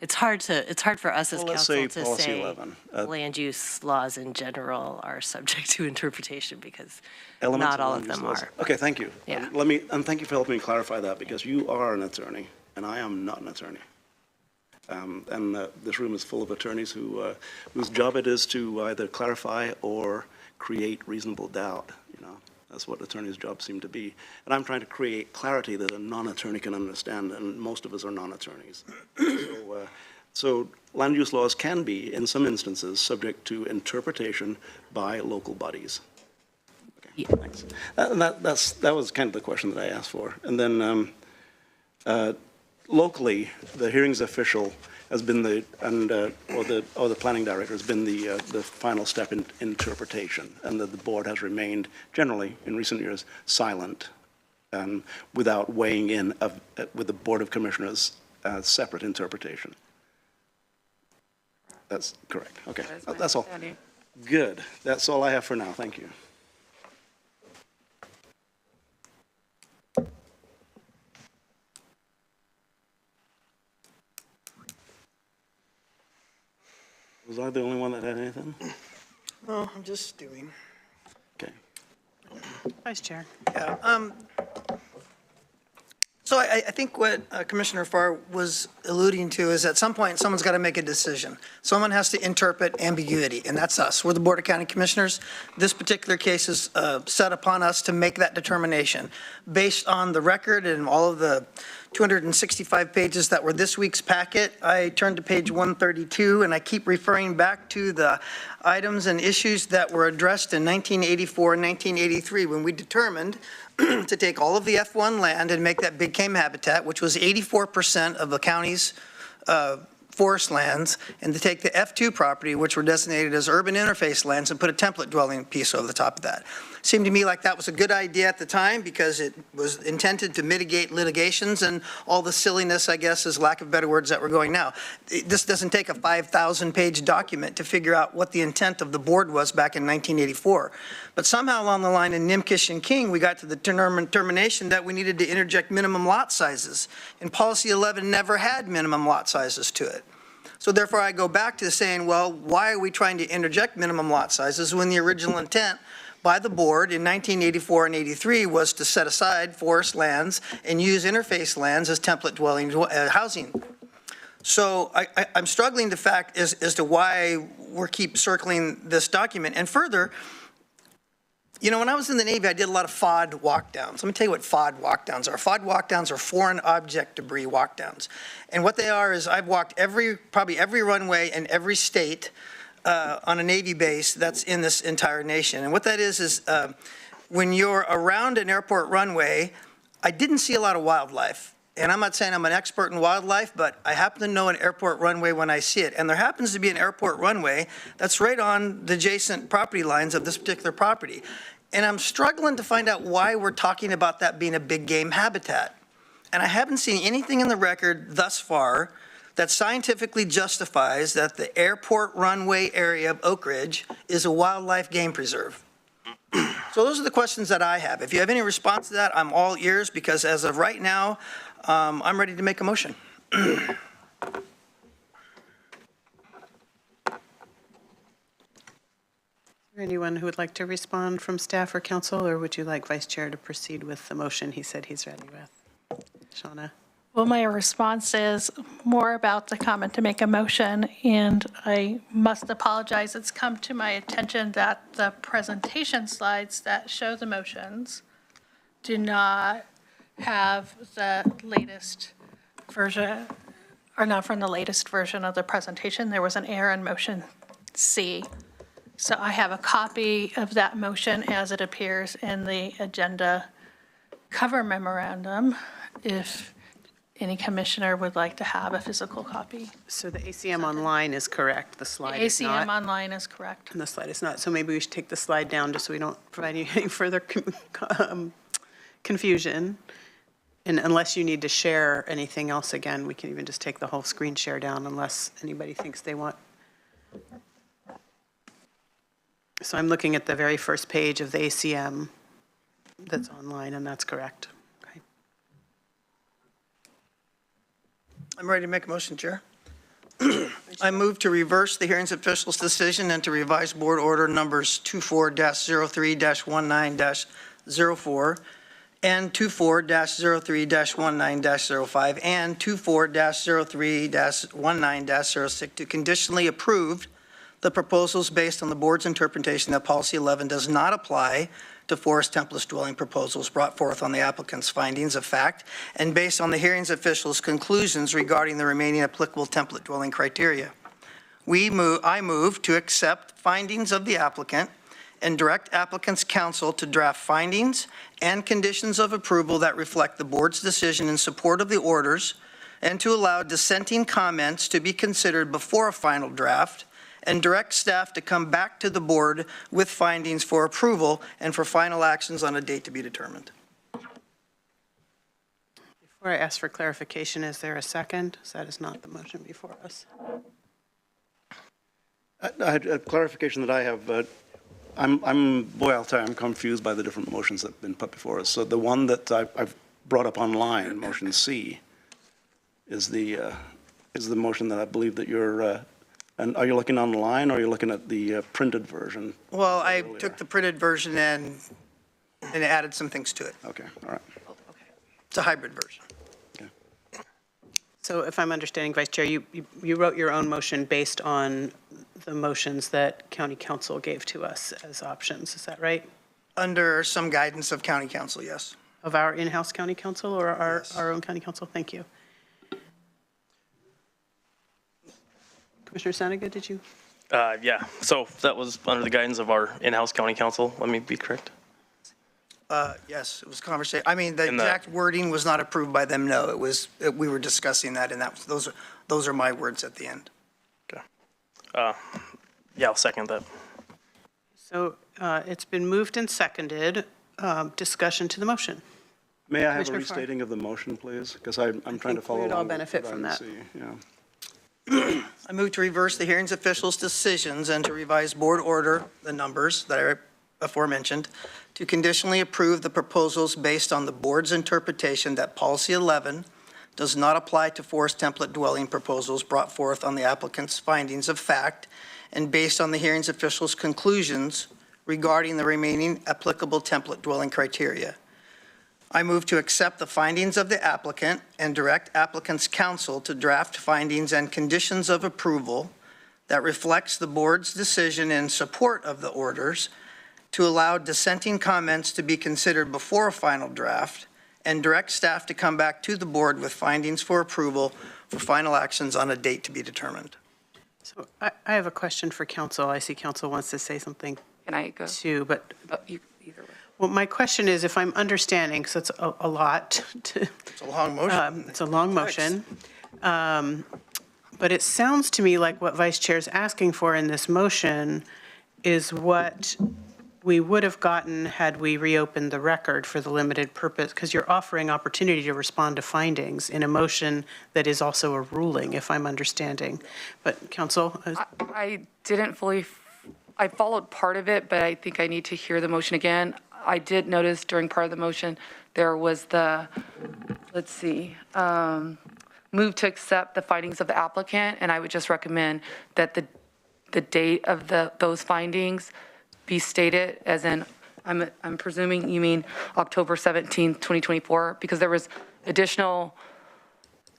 It's hard for us as council to say 11. Land use laws in general are subject to interpretation because Elements not all land of use them laws. are. Okay, thank you. Yeah. And thank you for helping me clarify that, because you are an attorney and I am not an attorney. And this room is full of attorneys whose job it is to either clarify or create reasonable doubt, you know. That's what attorneys' jobs seem to be. And I'm trying to create clarity that a non-attorney can understand, and most of us are non-attorneys. So land use laws can be, in some instances, subject to interpretation by local bodies. Okay, thanks. That was kind of the question that I asked for. And then locally, the hearings official has been the planning director has been the final step in interpretation, and that the board has remained generally in recent years silent, without weighing in with the Board of Commissioners' separate interpretation. That's correct. Okay, that's all. Good. That's all I have for now. Thank you. Was I the only one that had anything? No, I'm just doing. Okay. Vice Chair. So I think what Commissioner Farr was alluding to is at some point, someone's got to make a decision. Someone has to interpret ambiguity, and that's us. We're the Board of County Commissioners. This particular case is set upon us to make that determination. Based on the record and all of the 265 pages that were this week's packet, I turned to page 132, and I keep referring back to the items and issues that were addressed in 1984 and 1983 when we determined to take all of the F1 land and make that big game habitat, which was 84% of the county's forest lands, and to take the F2 property, which were designated as urban interface lands, and put a template dwelling piece over the top of that. Seemed to me like that was a good idea at the time because it was intended to mitigate litigations and all the silliness, I guess, is lack of better words, that we're going now. This doesn't take a 5,000-page document to figure out what the intent of the board was back in 1984. But somehow along the line in Nimkish and King, we got to the determination that we needed to interject minimum lot sizes. And Policy 11 never had minimum lot sizes to it. So therefore, I go back to saying, well, why are we trying to interject minimum lot sizes when the original intent by the board in 1984 and 83 was to set aside forest lands and use interface lands as template dwelling housing? So I'm struggling the fact as to why we keep circling this document. And further, you know, when I was in the Navy, I did a lot of FOD walkdowns. Let me tell you what FOD walkdowns are. FOD walkdowns are foreign object debris walkdowns. And what they are is I've walked probably every runway in every state on a Navy base that's in this entire nation. And what that is when you're around an airport runway, I didn't see a lot of wildlife. And I'm not saying I'm an expert in wildlife, but I happen to know an airport runway when I see it. And there happens to be an airport runway that's right on the adjacent property lines of this particular property. And I'm struggling to find out why we're talking about that being a big game habitat. And I haven't seen anything in the record thus far that scientifically justifies that the airport runway area of Oak Ridge is a wildlife game preserve. So those are the questions that I have. If you have any response to that, I'm all ears, because as of right now, I'm ready to make a motion. Is there anyone who would like to respond from staff or council, or would you like Vice Chair to proceed with the motion he said he's ready with? Shauna? Well, my response is more about the comment to make a motion, and I must apologize. It's come to my attention that the presentation slides that show the motions do not have the latest version, or not from the latest version of the presentation. There was an error in motion C. So I have a copy of that motion as it appears in the agenda cover memorandum, if any commissioner would like to have a physical copy. So the ACM online is correct, the slide is not? ACM online is correct. And the slide is not, so maybe we should take the slide down just so we don't provide you any further confusion. And unless you need to share anything else again, we can even just take the whole screen share down unless anybody thinks they want. So I'm looking at the very first page of the ACM that's online, and that's correct. Okay. I'm ready to make a motion, Chair. I move to reverse the hearings official's decision and to revise board order numbers 24-03-19-04 and 24-03-19-05 and 24-03-19-06 to conditionally approve the proposals based on the board's interpretation that policy 11 does not apply to forest template dwelling proposals brought forth on the applicant's findings of fact and based on the hearings official's conclusions regarding the remaining applicable template dwelling criteria. I move to accept findings of the applicant and direct applicant's counsel to draft findings and conditions of approval that reflect the board's decision in support of the orders and to allow dissenting comments to be considered before a final draft and direct staff to come back to the board with findings for approval and for final actions on a date to be determined. Before I ask for clarification, is there a second? So that is not the motion before us. A clarification that I have, I'll tell you, I'm confused by the different motions that have been put before us. So the one that I've brought up online, motion C, is the motion that I believe that you're, and are you looking online or are you looking at the printed version? Well, I took the printed version and added some things to it. Okay, all right. It's a hybrid version. So if I'm understanding, Vice Chair, you wrote your own motion based on the motions that County Council gave to us as options, is that right? Under some guidance of County Council, yes. Of our in-house County Council or Yes. our own County Council? Thank you. Commissioner Saniga, did you? Yeah, so that was under the guidance of our in-house county council, let me be correct. Yes, it was conversation. I mean, the In the- exact wording was not approved by them, no. It was, we were discussing that, and those are my words at the end. Yeah, I'll second that. So it's been moved and seconded. Discussion to the motion. May I have a Commissioner Farr. restating of the motion, please? Because I'm trying to think follow we would all along with benefit what from I that. see, yeah. I move to reverse the hearings officials' decisions and to revise board order, the numbers that are aforementioned, to conditionally approve the proposals based on the board's interpretation that policy 11 does not apply to forest template dwelling proposals brought forth on the applicant's findings of fact and based on the hearings officials' conclusions regarding the remaining applicable template dwelling criteria. I move to accept the findings of the applicant and direct applicant's counsel to draft findings and conditions of approval that reflects the board's decision in support of the orders to allow dissenting comments to be considered before a final draft and direct staff to come back to the board with findings for approval for final actions on a date to be determined. So I have a question for council. I see council wants to say something Can I go? too, but, Either way. well, my question is, if I'm understanding, because it's a lot to, It's a long motion. it's a long motion. But it sounds to me like what Vice Chair is asking for in this motion is what we would have gotten had we reopened the record for the limited purpose, because you're offering opportunity to respond to findings in a motion that is also a ruling, if I'm understanding. But council, I didn't fully, I followed part of it, but I think I need to hear the motion again. I did notice during part of the motion, there was the, let's see, move to accept the findings of the applicant, and I would just recommend that the date of those findings be stated as in, I'm presuming you mean October 17th, 2024, because there was additional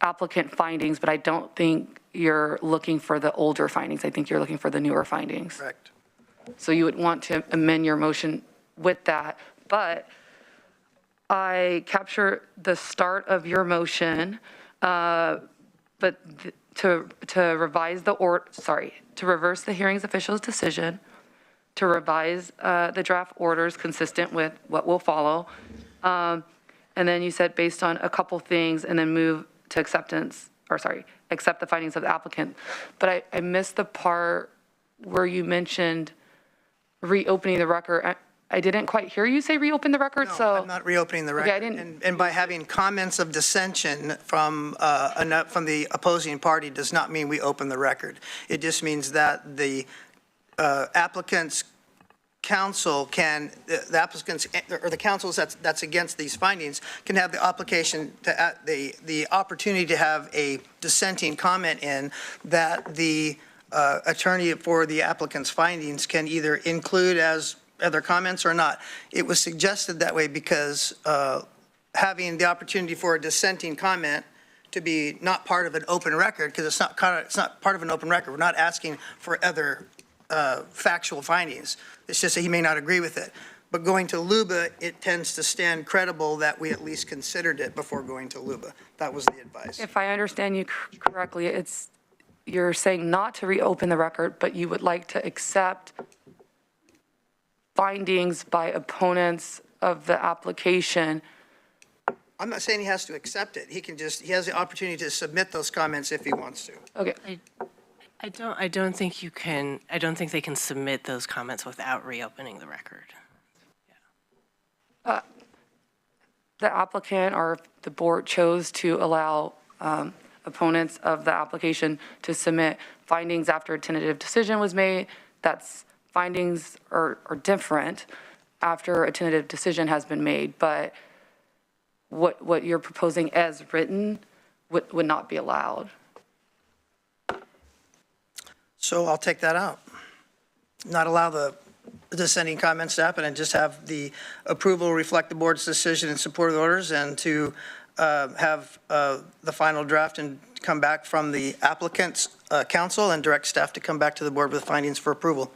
applicant findings, but I don't think you're looking for the older findings. I think you're looking for the newer findings. Correct. So you would want to amend your motion with that. But I capture the start of your motion, but to revise to reverse the hearings official's decision, to revise the draft orders consistent with what will follow. And then you said based on a couple things and then move to accept the findings of the applicant. But I missed the part where you mentioned reopening the record. I didn't quite hear you say reopen the record, No, so. I'm not reopening the record. Okay, I didn't- And by having comments of dissension from the opposing party does not mean we open the record. It just means that the applicant's counsel can, the applicants, or the counsels that's against these findings can have the application to, the opportunity to have a dissenting comment in that the attorney for the applicant's findings can either include as other comments or not. It was suggested that way because having the opportunity for a dissenting comment to be not part of an open record, because it's not part of an open record. We're not asking for other factual findings. It's just that he may not agree with it. But going to LUBA, it tends to stand credible that we at least considered it before going to LUBA. That was the advice. If I understand you correctly, you're saying not to reopen the record, but you would like to accept findings by opponents of the application. I'm not saying he has to accept it. He has the opportunity to submit those comments if he wants to. Okay, I don't think they can submit those comments without reopening the record. the applicant or the board chose to allow opponents of the application to submit findings after a tentative decision was made, that's findings are different after a tentative decision has been made, but what you're proposing as written would not be allowed. So I'll take that out. Not allow the dissenting comments to happen and just have the approval reflect the board's decision in support of the orders, and to have the final draft and come back from the applicant's counsel and direct staff to come back to the board with findings for approval.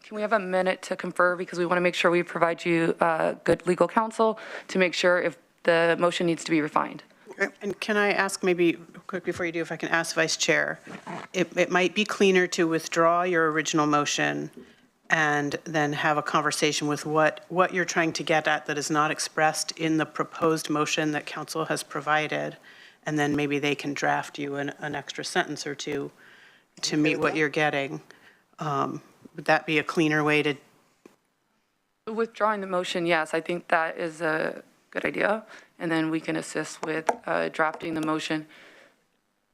Can we have a minute to confer, because we want to make sure we provide you good legal counsel to make sure if the motion needs to be refined. And can I ask, maybe quick before you do, if I can ask Vice Chair, it might be cleaner to withdraw your original motion and then have a conversation with what you're trying to get at that is not expressed in the proposed motion that council has provided, and then maybe they can draft you an extra sentence or two to meet what you're getting. Would that be a cleaner way to? Withdrawing the motion, yes, I think that is a good idea. And then we can assist with drafting the motion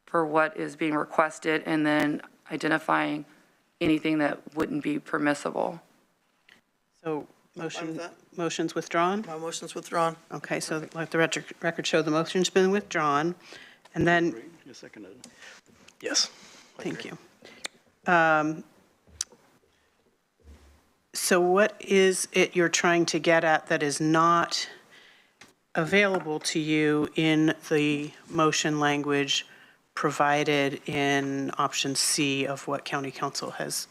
for what is being requested and then identifying anything that wouldn't be permissible. So motion's withdrawn? My motion's withdrawn. Okay, so let the record show the motion's been withdrawn. And then, You seconded. Yes. thank you. So what is it you're trying to get at that is not available to you in the motion language provided in option C of what County Council has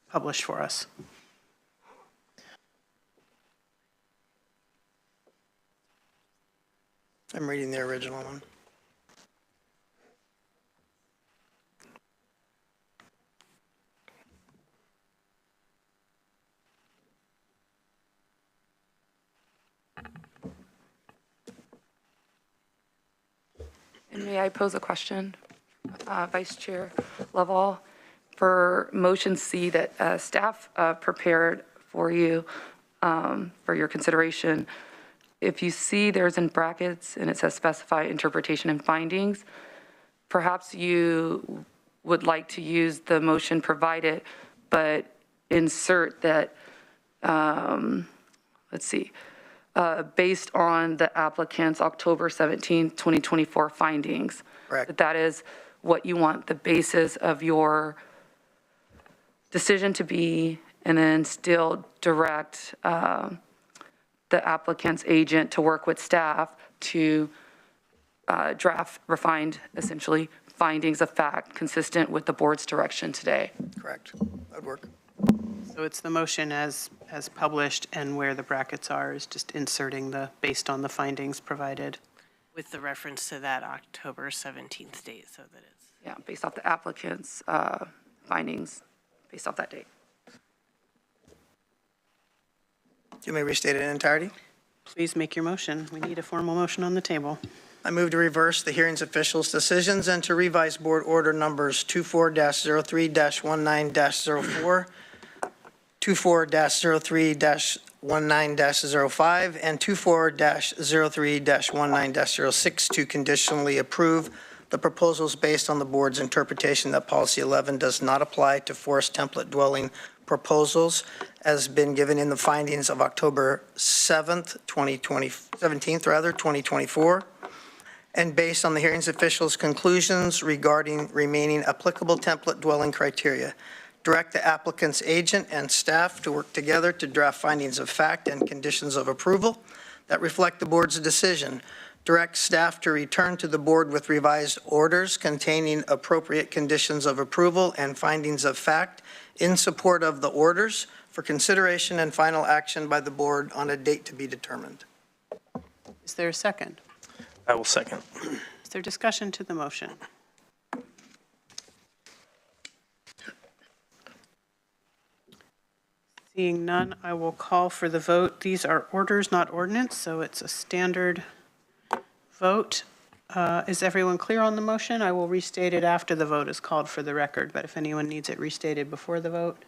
published for us? I'm reading the original one. And may I pose a question, Vice Chair Lovell? For motion C that staff prepared for you for your consideration, if you see there's in brackets and it says specify interpretation and findings, perhaps you would like to use the motion provided, but insert that, let's see, based on the applicant's October 17, 2024 findings. Correct. That is what you want the basis of your decision to be, and then still direct the applicant's agent to work with staff to draft refined, essentially, findings of fact consistent with the board's direction today. Correct. That'd work. So it's the motion as published, and where the brackets are is just inserting the based on the findings provided. With the reference to that October 17th date, so that it's. Yeah, based off the applicant's findings, based off that date. You may restate it in entirety. Please make your motion. We need a formal motion on the table. I move to reverse the hearings officials' decisions and to revise board order numbers 24-03-19-04, 24-03-19-05, and 24-03-19-06 to conditionally approve the proposals based on the board's interpretation that policy 11 does not apply to forest template dwelling proposals as been given in the findings of October 17th, 2024, and based on the hearings officials' conclusions regarding remaining applicable template dwelling criteria. direct the applicant's agent and staff to work together to draft findings of fact and conditions of approval that reflect the board's decision. Direct staff to return to the board with revised orders containing appropriate conditions of approval and findings of fact in support of the orders for consideration and final action by the board on a date to be determined. Is there a second? I will second. Is there discussion to the motion? Seeing none, I will call for the vote. These are orders, not ordinance, so it's a standard vote. Is everyone clear on the motion? I will restate it after the vote is called for the record, but if anyone needs it restated before the vote.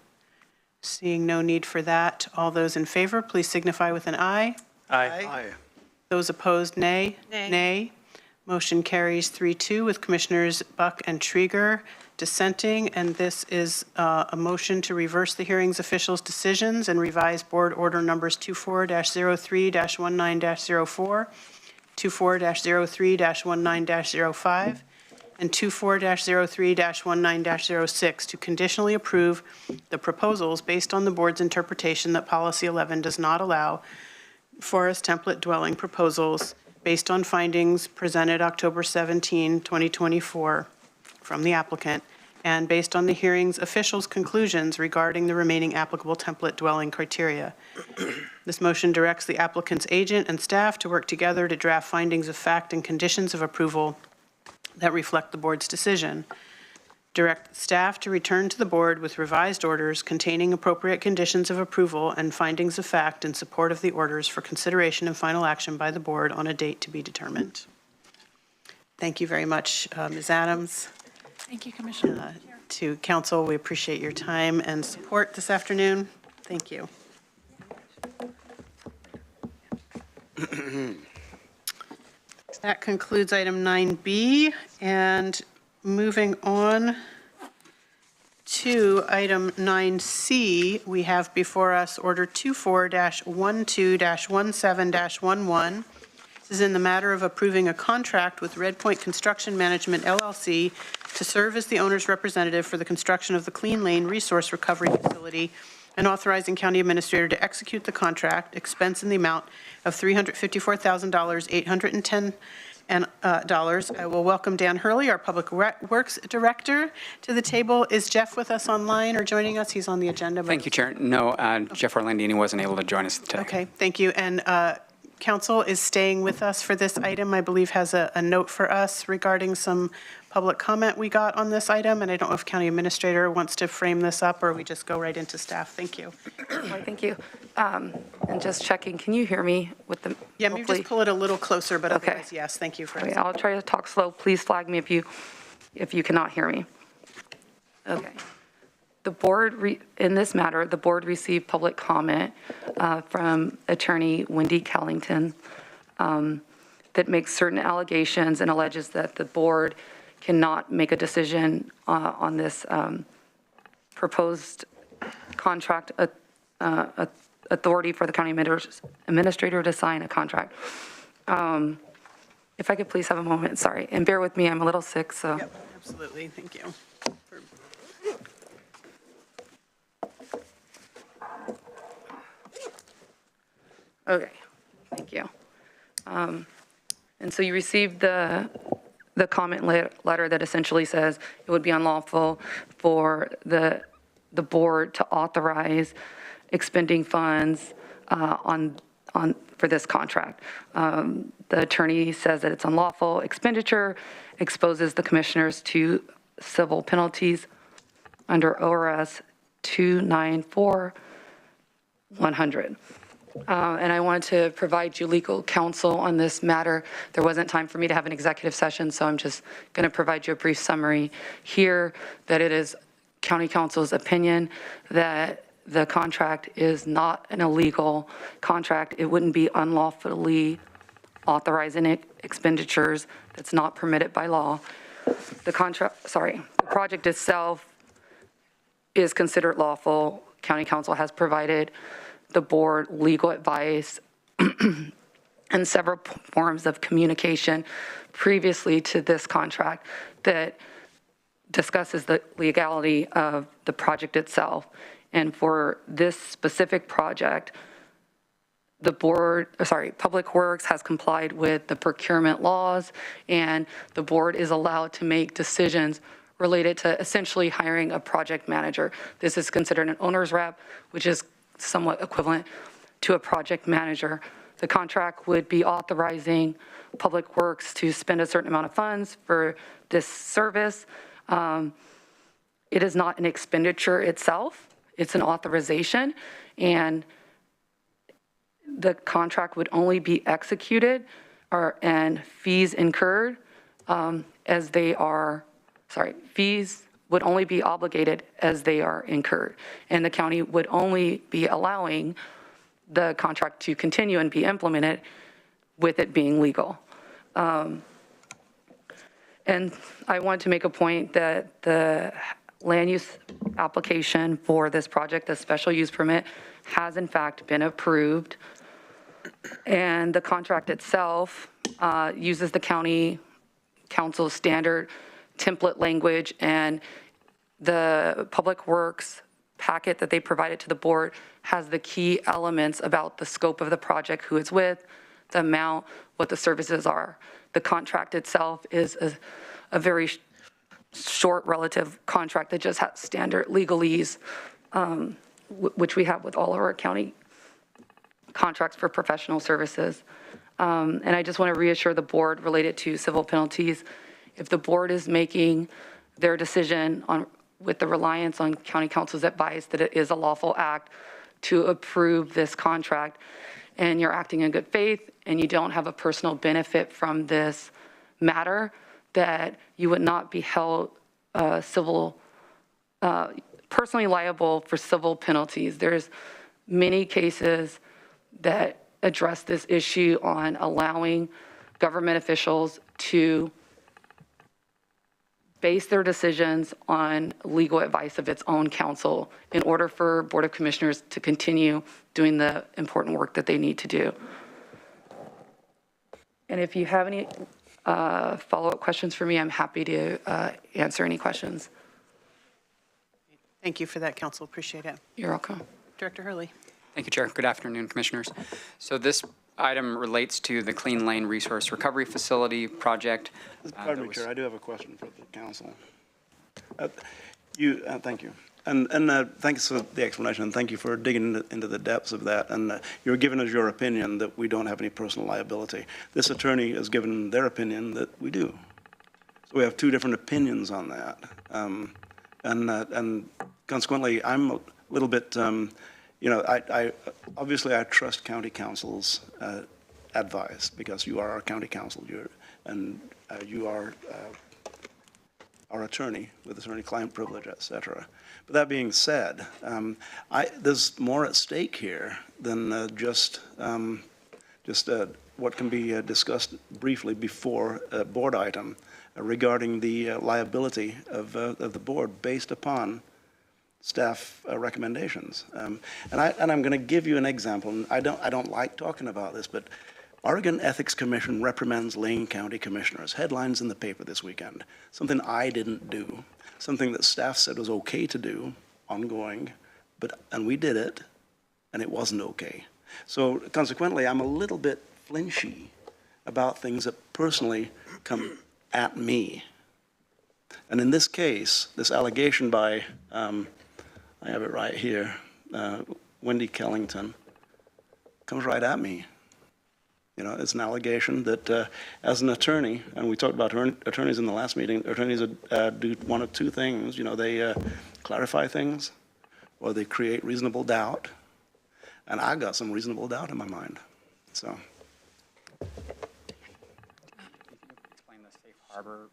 Seeing no need for that, all those in favor, please signify with an aye. Aye. Those opposed, nay. Nay. Nay. Motion carries 3-2 with Commissioners Buck and Trieger dissenting, and this is a motion to reverse the hearings officials' decisions and revise board order numbers 24-03-19-04, 24-03-19-05, and 24-03-19-06 to conditionally approve the proposals based on the board's interpretation that Policy 11 does not allow forest template dwelling proposals based on findings presented October 17, 2024 from the applicant, and based on the hearing's officials' conclusions regarding the remaining applicable template dwelling criteria. This motion directs the applicant's agent and staff to work together to draft findings of fact and conditions of approval that reflect the board's decision. Direct staff to return to the board with revised orders containing appropriate conditions of approval and findings of fact in support of the orders for consideration and final action by the board on a date to be determined. Thank you very much, Ms. Adams. Thank you, Commissioner. To council, we appreciate your time and support this afternoon. Thank you. That concludes item 9B, and moving on to item 9C, we have before us Order 24-12-17-11. This is in the matter of approving a contract with Red Point Construction Management, LLC, to serve as the owner's representative for the construction of the Clean Lane Resource Recovery Facility, and authorizing county administrator to execute the contract, expense in the amount of $354,810. I will welcome Dan Hurley, our Public Works Director, to the table. Is Jeff with us online or joining us? He's on the agenda. Thank you, Chair. No, Jeff Orlandini wasn't able to join us today. Okay, thank you. And council is staying with us for this item, I believe has a note for us regarding some public comment we got on this item, and I don't know if county administrator wants to frame this up or we just go right into staff. Thank you. Thank you. And just checking, can you hear me with the? Yeah, maybe just pull it a little closer, but Okay. otherwise, yes, thank you for Okay, I'll try to talk slow. Please flag me if you cannot hear me. Okay. The board, in this matter, the board received public comment from attorney Wendy Kellington that makes certain allegations and alleges that the board cannot make a decision on this proposed contract authority for the county administrator to sign a contract. If I could please have a moment, sorry, and bear with me, I'm a little sick, so. Yep, absolutely, thank you. Okay, thank you. And so you received the comment letter that essentially says it would be unlawful for the board to authorize expending funds for this contract. The attorney says that it's unlawful expenditure, exposes the commissioners to civil penalties under ORS 294-100. And I wanted to provide you legal counsel on this matter. There wasn't time for me to have an executive session, so I'm just going to provide you a brief summary here that it is county council's opinion that the contract is not an illegal contract. It wouldn't be unlawfully authorizing expenditures that's not permitted by law. The project itself is considered lawful. County council has provided the board legal advice and several forms of communication previously to this contract that discusses the legality of the project itself. And for this specific project, the Public Works has complied with the procurement laws, and the board is allowed to make decisions related to essentially hiring a project manager. This is considered an owner's rep, which is somewhat equivalent to a project manager. The contract would be authorizing Public Works to spend a certain amount of funds for this service. It is not an expenditure itself, it's an authorization, and the contract would only be executed and fees incurred fees would only be obligated as they are incurred. And the county would only be allowing the contract to continue and be implemented with it being legal. And I want to make a point that the land use application for this project, the special use permit, has in fact been approved. And the contract itself uses the county council's standard template language, and the Public Works packet that they provided to the board has the key elements about the scope of the project, who it's with, the amount, what the services are. The contract itself is a very short relative contract that just has standard legalese, which we have with all of our county contracts for professional services. And I just want to reassure the board related to civil penalties. If the board is making their decision with the reliance on county council's advice that it is a lawful act to approve this contract, and you're acting in good faith and you don't have a personal benefit from this matter, that you would not be held personally liable for civil penalties. There's many cases that address this issue on allowing government officials to base their decisions on legal advice of its own counsel in order for Board of Commissioners to continue doing the important work that they need to do. And if you have any follow-up questions for me, I'm happy to answer any questions. Thank you for that, Council. Appreciate it. You're welcome. Director Hurley. Thank you, Chair. Good afternoon, Commissioners. So this item relates to the Clean Lane Resource Recovery Facility project. Pardon me, Chair, I do have a question for the council. Thank you. And thanks for the explanation, and thank you for digging into the depths of that. And you're giving us your opinion that we don't have any personal liability. This attorney has given their opinion that we do. So we have two different opinions on that. And consequently, I'm a little bit, I obviously I trust county council's advice because you are our county council, you are our attorney with attorney-client privilege, et cetera. But that being said, there's more at stake here than just what can be discussed briefly before a board item regarding the liability of the board based upon staff recommendations. And I'm going to give you an example. And I don't like talking about this, but Oregon Ethics Commission reprimands Lane County commissioners. Headlines in the paper this weekend. Something I didn't do. Something that staff said was okay to do, ongoing, and we did it, and it wasn't okay. So consequently, I'm a little bit flinchy about things that personally come at me. And in this case, this allegation by, I have it right here, Wendy Kellington, comes right at me. It's an allegation that as an attorney, and we talked about attorneys in the last meeting, attorneys do one of two things. They clarify things or they create reasonable doubt. And I got some reasonable doubt in my mind. So. Explain the safe harbor.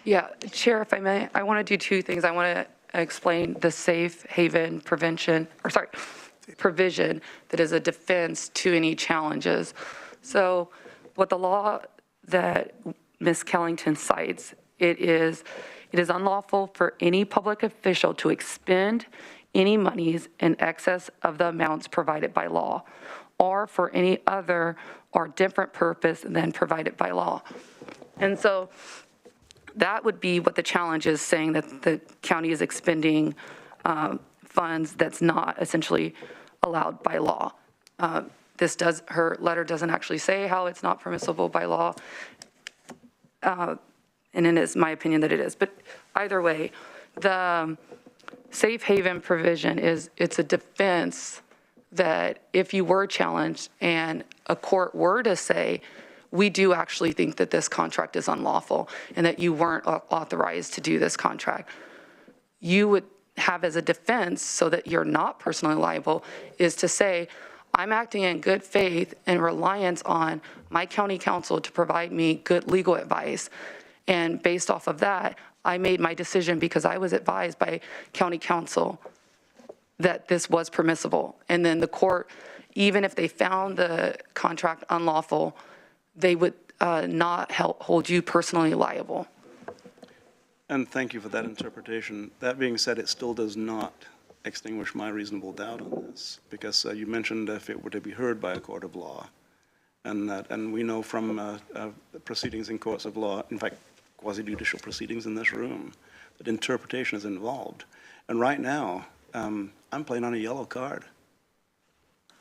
Yeah, Chair, if I may, I want to do two things. I want to explain the safe haven provision that is a defense to any challenges. So what the law that Ms. Kellington cites, it is unlawful for any public official to expend any monies in excess of the amounts provided by law or for any other or different purpose than provided by law. And so that would be what the challenge is, saying that the county is expending funds that's not essentially allowed by law. Her letter doesn't actually say how it's not permissible by law. And it is my opinion that it is. But either way, the safe haven provision it's a defense that if you were challenged and a court were to say, we do actually think that this contract is unlawful and that you weren't authorized to do this contract, you would have as a defense, so that you're not personally liable, is to say, I'm acting in good faith and reliance on my county counsel to provide me good legal advice. And based off of that, I made my decision because I was advised by county counsel that this was permissible. And then the court, even if they found the contract unlawful, they would not hold you personally liable. And thank you for that interpretation. That being said, it still does not extinguish my reasonable doubt on this, because you mentioned if it were to be heard by a court of law, and we know from proceedings in courts of law, in fact, quasi-judicial proceedings in this room, that interpretation is involved. And right now, I'm playing on a yellow card,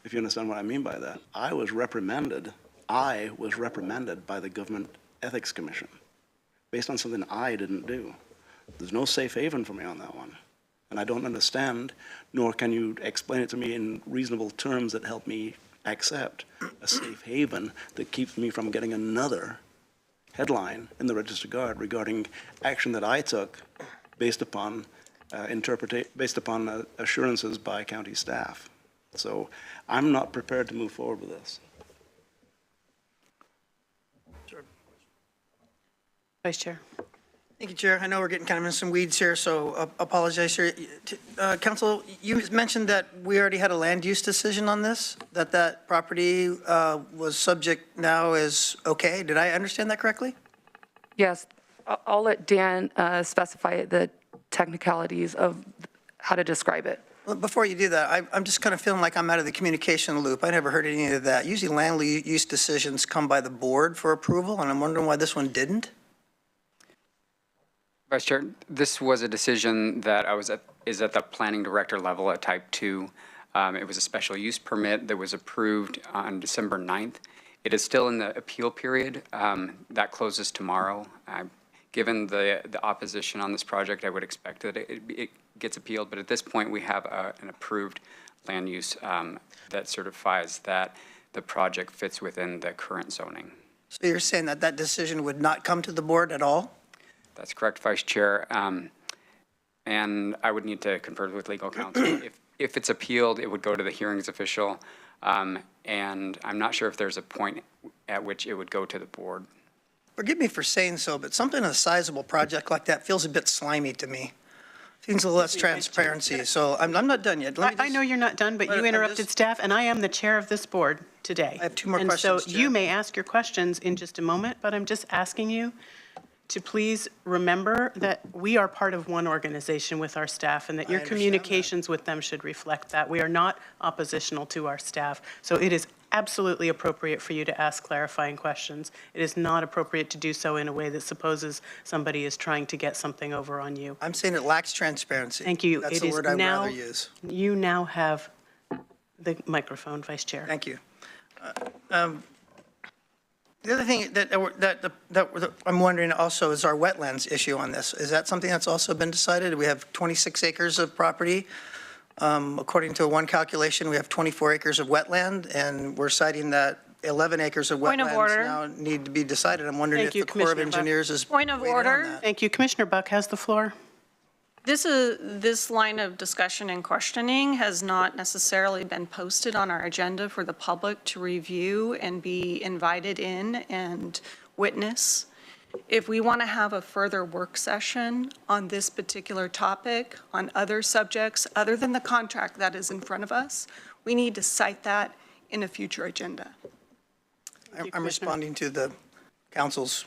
if you understand what I mean by that. I was reprimanded by the Government Ethics Commission based on something I didn't do. There's no safe haven for me on that one. And I don't understand, nor can you explain it to me in reasonable terms that help me accept a safe haven that keeps me from getting another headline in the Register Guard regarding action that I took based upon assurances by county staff. So I'm not prepared to move forward with this. Vice Chair. Thank you, Chair. I know we're getting kind of in some weeds here, so apologize here. Council, you mentioned that we already had a land use decision on this, that property was subject now is okay. Did I understand that correctly? Yes, I'll let Dan specify the technicalities of how to describe it. Well, before you do that, I'm just kind of feeling like I'm out of the communication loop. I never heard any of that. Usually land use decisions come by the board for approval, and I'm wondering why this one didn't. Vice Chair, this was a decision that is at the planning director level at type 2. It was a special use permit that was approved on December 9th. It is still in the appeal period. That closes tomorrow. Given the opposition on this project, I would expect that it gets appealed, but at this point we have an approved land use that certifies that the project fits within the current zoning. So you're saying that that decision would not come to the board at all? That's correct, Vice Chair. And I would need to confer with legal counsel. If it's appealed, it would go to the hearings official. And I'm not sure if there's a point at which it would go to the board. Forgive me for saying so, but something a sizable project like that feels a bit slimy to me. Seems a little less transparency. So I'm not done yet. I know you're not done, but you interrupted staff, and I am the chair of this board today. I have two more and questions, so Chair. you may ask your questions in just a moment, but I'm just asking you to please remember that we are part of one organization with our staff, and that your communications with them should reflect that. We are not oppositional to our staff. So it is absolutely appropriate for you to ask clarifying questions. It is not appropriate to do so in a way that supposes somebody is trying to get something over on you. I'm saying it lacks transparency. Thank you. That's It the is word I'd now- rather use. You now have the microphone, Vice Chair. Thank you. The other thing that I'm wondering also is our wetlands issue on this. Is that something that's also been decided? We have 26 acres of property. According to one calculation, we have 24 acres of wetland, and we're citing that 11 acres of Point of wetlands order. now need to be decided. I'm wondering Thank if you, the Corps of Commissioner Buck. Engineers is Point of weighed in on order. that. Thank you. Commissioner Buck has the floor. This line of discussion and questioning has not necessarily been posted on our agenda for the public to review and be invited in and witness. If we want to have a further work session on this particular topic, on other subjects, other than the contract that is in front of us, we need to cite that in a future agenda. I'm responding to the council's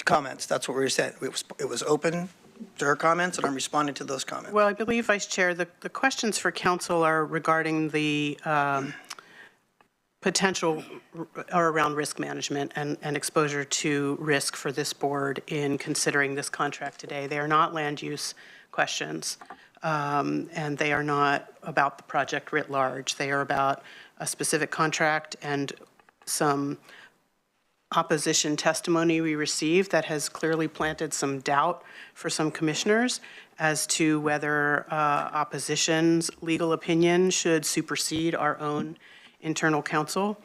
comments. That's what we said. It was open to her comments, and I'm responding to those comments. Well, I believe, Vice Chair, the questions for council are regarding the potential are around risk management and exposure to risk for this board in considering this contract today. They are not land use questions, and they are not about the project writ large. They are about a specific contract and some opposition testimony we received that has clearly planted some doubt for some commissioners as to whether opposition's legal opinion should supersede our own internal counsel.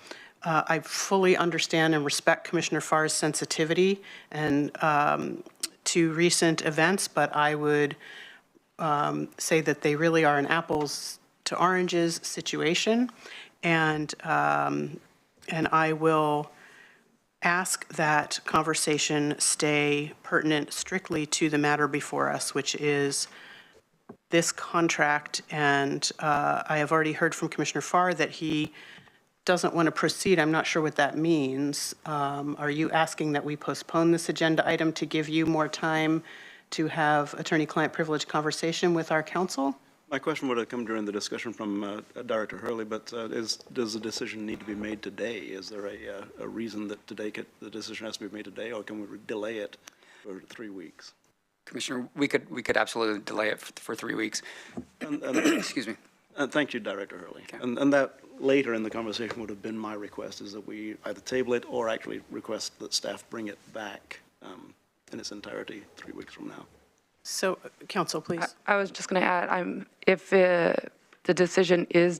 I fully understand and respect Commissioner Farr's sensitivity and to recent events, but I would say that they really are an apples to oranges situation, and I will ask that conversation stay pertinent strictly to the matter before us, which is this contract. And I have already heard from Commissioner Farr that he doesn't want to proceed. I'm not sure what that means. Are you asking that we postpone this agenda item to give you more time to have attorney-client privilege conversation with our counsel? My question would have come during the discussion from Director Hurley, but does the decision need to be made today? Is there a reason that today the decision has to be made today, or can we delay it for 3 weeks? Commissioner, we could absolutely delay it for 3 weeks. Excuse me. Thank you, Director Hurley. Okay. And that later in the conversation would have been my request, is that we either table it or actually request that staff bring it back in its entirety 3 weeks from now. So, counsel, please. I was just going to add, if the decision is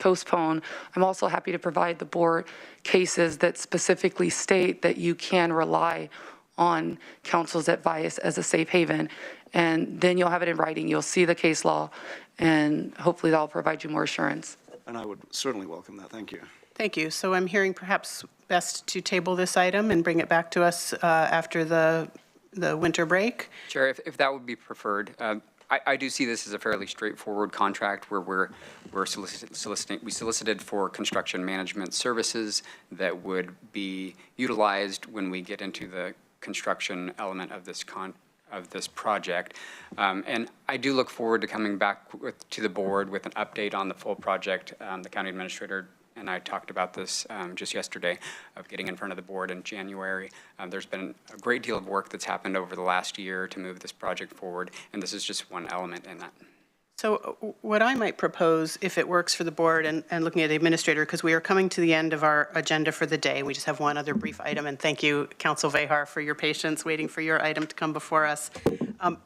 postponed, I'm also happy to provide the board cases that specifically state that you can rely on counsel's advice as a safe haven. And then you'll have it in writing. You'll see the case law, and hopefully that'll provide you more assurance. And I would certainly welcome that. Thank you. Thank you. So I'm hearing perhaps best to table this item and bring it back to us after the winter break. Chair, if that would be preferred, I do see this as a fairly straightforward contract where we solicited for construction management services that would be utilized when we get into the construction element of this project. And I do look forward to coming back to the board with an update on the full project. The county administrator and I talked about this just yesterday, of getting in front of the board in January. There's been a great deal of work that's happened over the last year to move this project forward, and this is just one element in that. So what I might propose, if it works for the board and looking at the administrator, because we are coming to the end of our agenda for the day. We just have one other brief item, and thank you, Council Vehar, for your patience waiting for your item to come before us.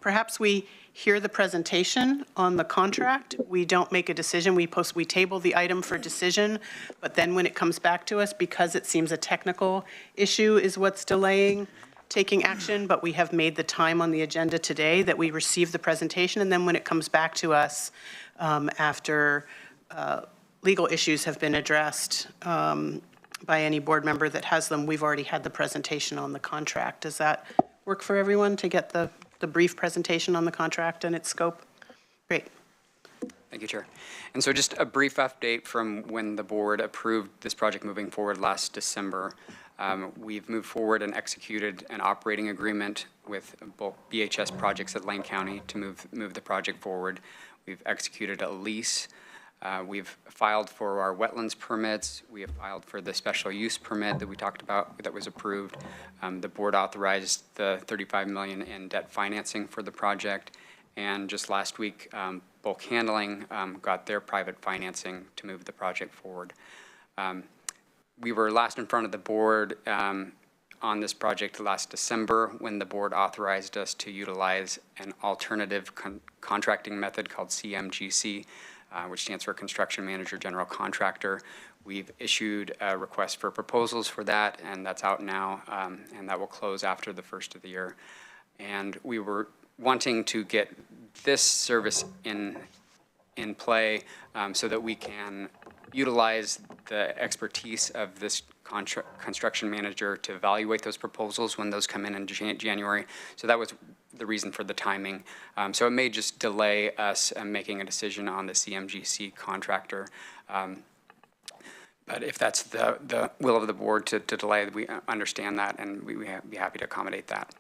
Perhaps we hear the presentation on the contract. We don't make a decision. We table the item for decision, but then when it comes back to us, because it seems a technical issue is what's delaying taking action, but we have made the time on the agenda today that we receive the presentation, and then when it comes back to us after legal issues have been addressed by any board member that has them, we've already had the presentation on the contract. Does that work for everyone to get the brief presentation on the contract and its scope? Great. Thank you, Chair. And so just a brief update from when the board approved this project moving forward last December. We've moved forward and executed an operating agreement with both BHS projects at Lane County to move the project forward. We've executed a lease. We've filed for our wetlands permits. We have filed for the special use permit that we talked about that was approved. The board authorized the $35 million in debt financing for the project. And just last week, Bulk Handling got their private financing to move the project forward. We were last in front of the board on this project last December when the board authorized us to utilize an alternative contracting method called CMGC, which stands for Construction Manager General Contractor. We've issued a request for proposals for that, and that's out now, and that will close after the first of the year. And we were wanting to get this service in play so that we can utilize the expertise of this construction manager to evaluate those proposals when those come in January. So that was the reason for the timing. So it may just delay us making a decision on the CMGC contractor. But if that's the will of the board to delay, we understand that, and we'd be happy to accommodate that.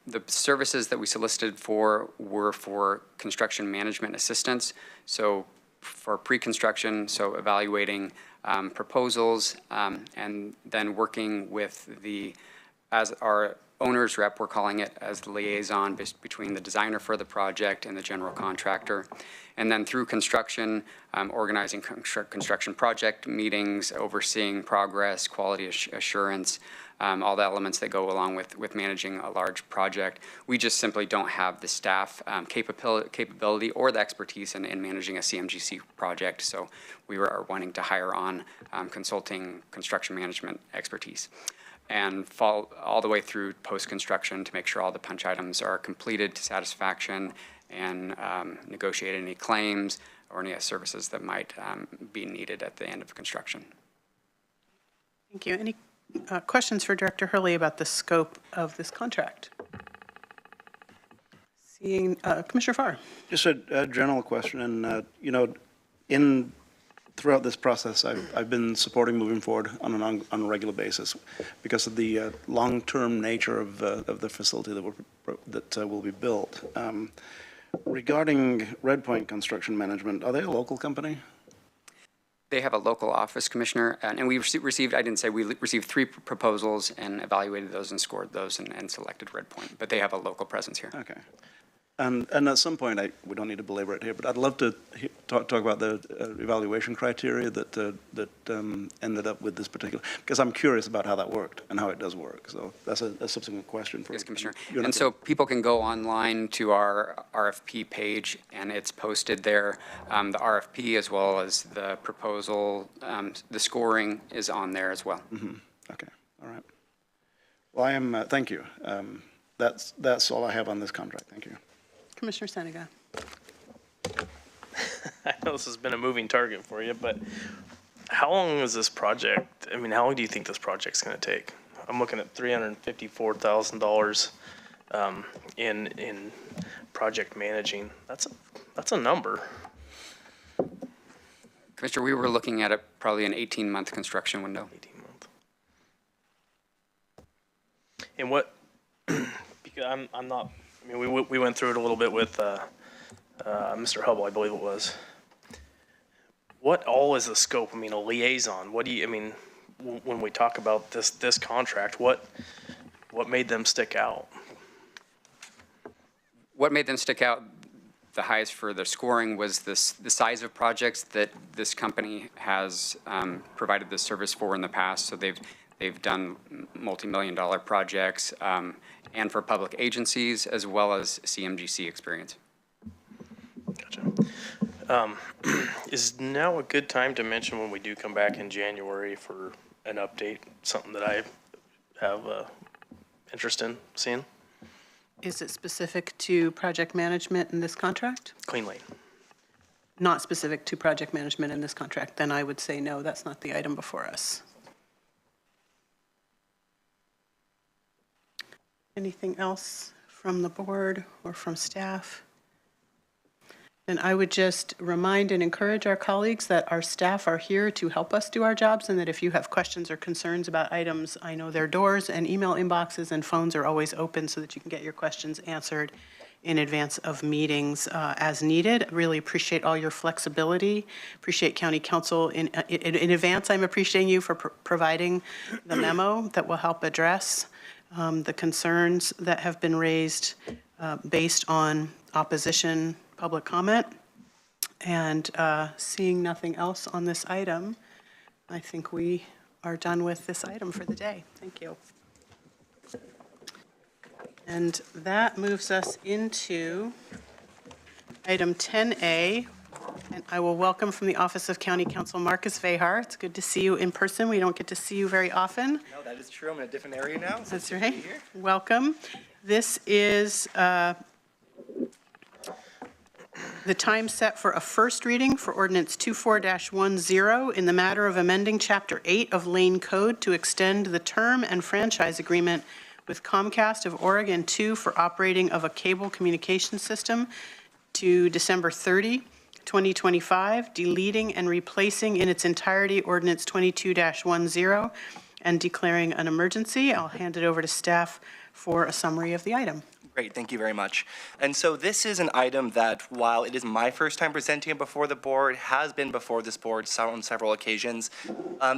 The services that we solicited for were for construction management assistance. So for pre-construction, so evaluating proposals, and then working with as our owner's rep, we're calling it, as the liaison between the designer for the project and the general contractor. And then through construction, organizing construction project meetings, overseeing progress, quality assurance, all the elements that go along with managing a large project. We just simply don't have the staff capability or the expertise in managing a CMGC project, so we are wanting to hire on consulting construction management expertise and follow all the way through post-construction to make sure all the punch items are completed to satisfaction and negotiate any claims or any services that might be needed at the end of construction. Thank you. Any questions for Director Hurley about the scope of this contract? Seeing Commissioner Farr. Just a general question, and you know, throughout this process, I've been supporting moving forward on a regular basis because of the long-term nature of the facility that will be built. Regarding Red Point Construction Management, are they a local company? They have a local office, Commissioner, and we received, I didn't say, we received 3 proposals and evaluated those and scored those and selected Red Point, but they have a local presence here. Okay. And at some point, we don't need to belabor it here, but I'd love to talk about the evaluation criteria that ended up with this particular, because I'm curious about how that worked and how it does work. So that's a subsequent question for Yes, Commissioner. you. And so people can go online to our RFP page, and it's posted there. The RFP as well as the proposal, the scoring is on there as well. Mm-hmm. Okay, all right. Well, thank you. That's all I have on this contract. Thank you. Commissioner Seniga. I know this has been a moving target for you, but how long is this project? I mean, how long do you think this project's going to take? I'm looking at $354,000 in project managing. That's a number. Commissioner, we were looking at probably an 18-month construction window. 18 months. And what? Because I'm not. I mean, we went through it a little bit with Mr. Hubble, I believe it was. What all is the scope? I mean, a liaison. What do you? I mean, when we talk about this contract, what made them stick out? What made them stick out the highest for the scoring was the size of projects that this company has provided this service for in the past. So they've done multi-million-dollar projects. And for public agencies, as well as CMGC experience. Gotcha. Is now a good time to mention when we do come back in January for an update, something that I have interest in seeing? Is it specific to project management in this contract? Clean Lane. Not specific to project management in this contract, then I would say no, that's not the item before us. Anything else from the board or from staff? And I would just remind and encourage our colleagues that our staff are here to help us do our jobs, and that if you have questions or concerns about items, I know their doors and email inboxes and phones are always open so that you can get your questions answered in advance of meetings as needed. Really appreciate all your flexibility. Appreciate County Council. In advance, I'm appreciating you for providing the memo that will help address the concerns that have been raised based on opposition public comment. And seeing nothing else on this item, I think we are done with this item for the day. Thank you. And that moves us into item 10A. And I will welcome from the Office of County Counsel Marcus Vehar. It's good to see you in person. We don't get to see you very often. No, that is true. I'm in a different area now. So that's right. Welcome. This is the time set for a first reading for ordinance 24-10 in the matter of amending Chapter 8 of Lane Code to extend the term and franchise agreement with Comcast of Oregon 2 for operating of a cable communication system to December 30, 2025, deleting and replacing in its entirety ordinance 22-10 and declaring an emergency. I'll hand it over to staff for a summary of the item. Great, thank you very much. And so this is an item that, while it is my first time presenting it before the board, has been before this board on several occasions.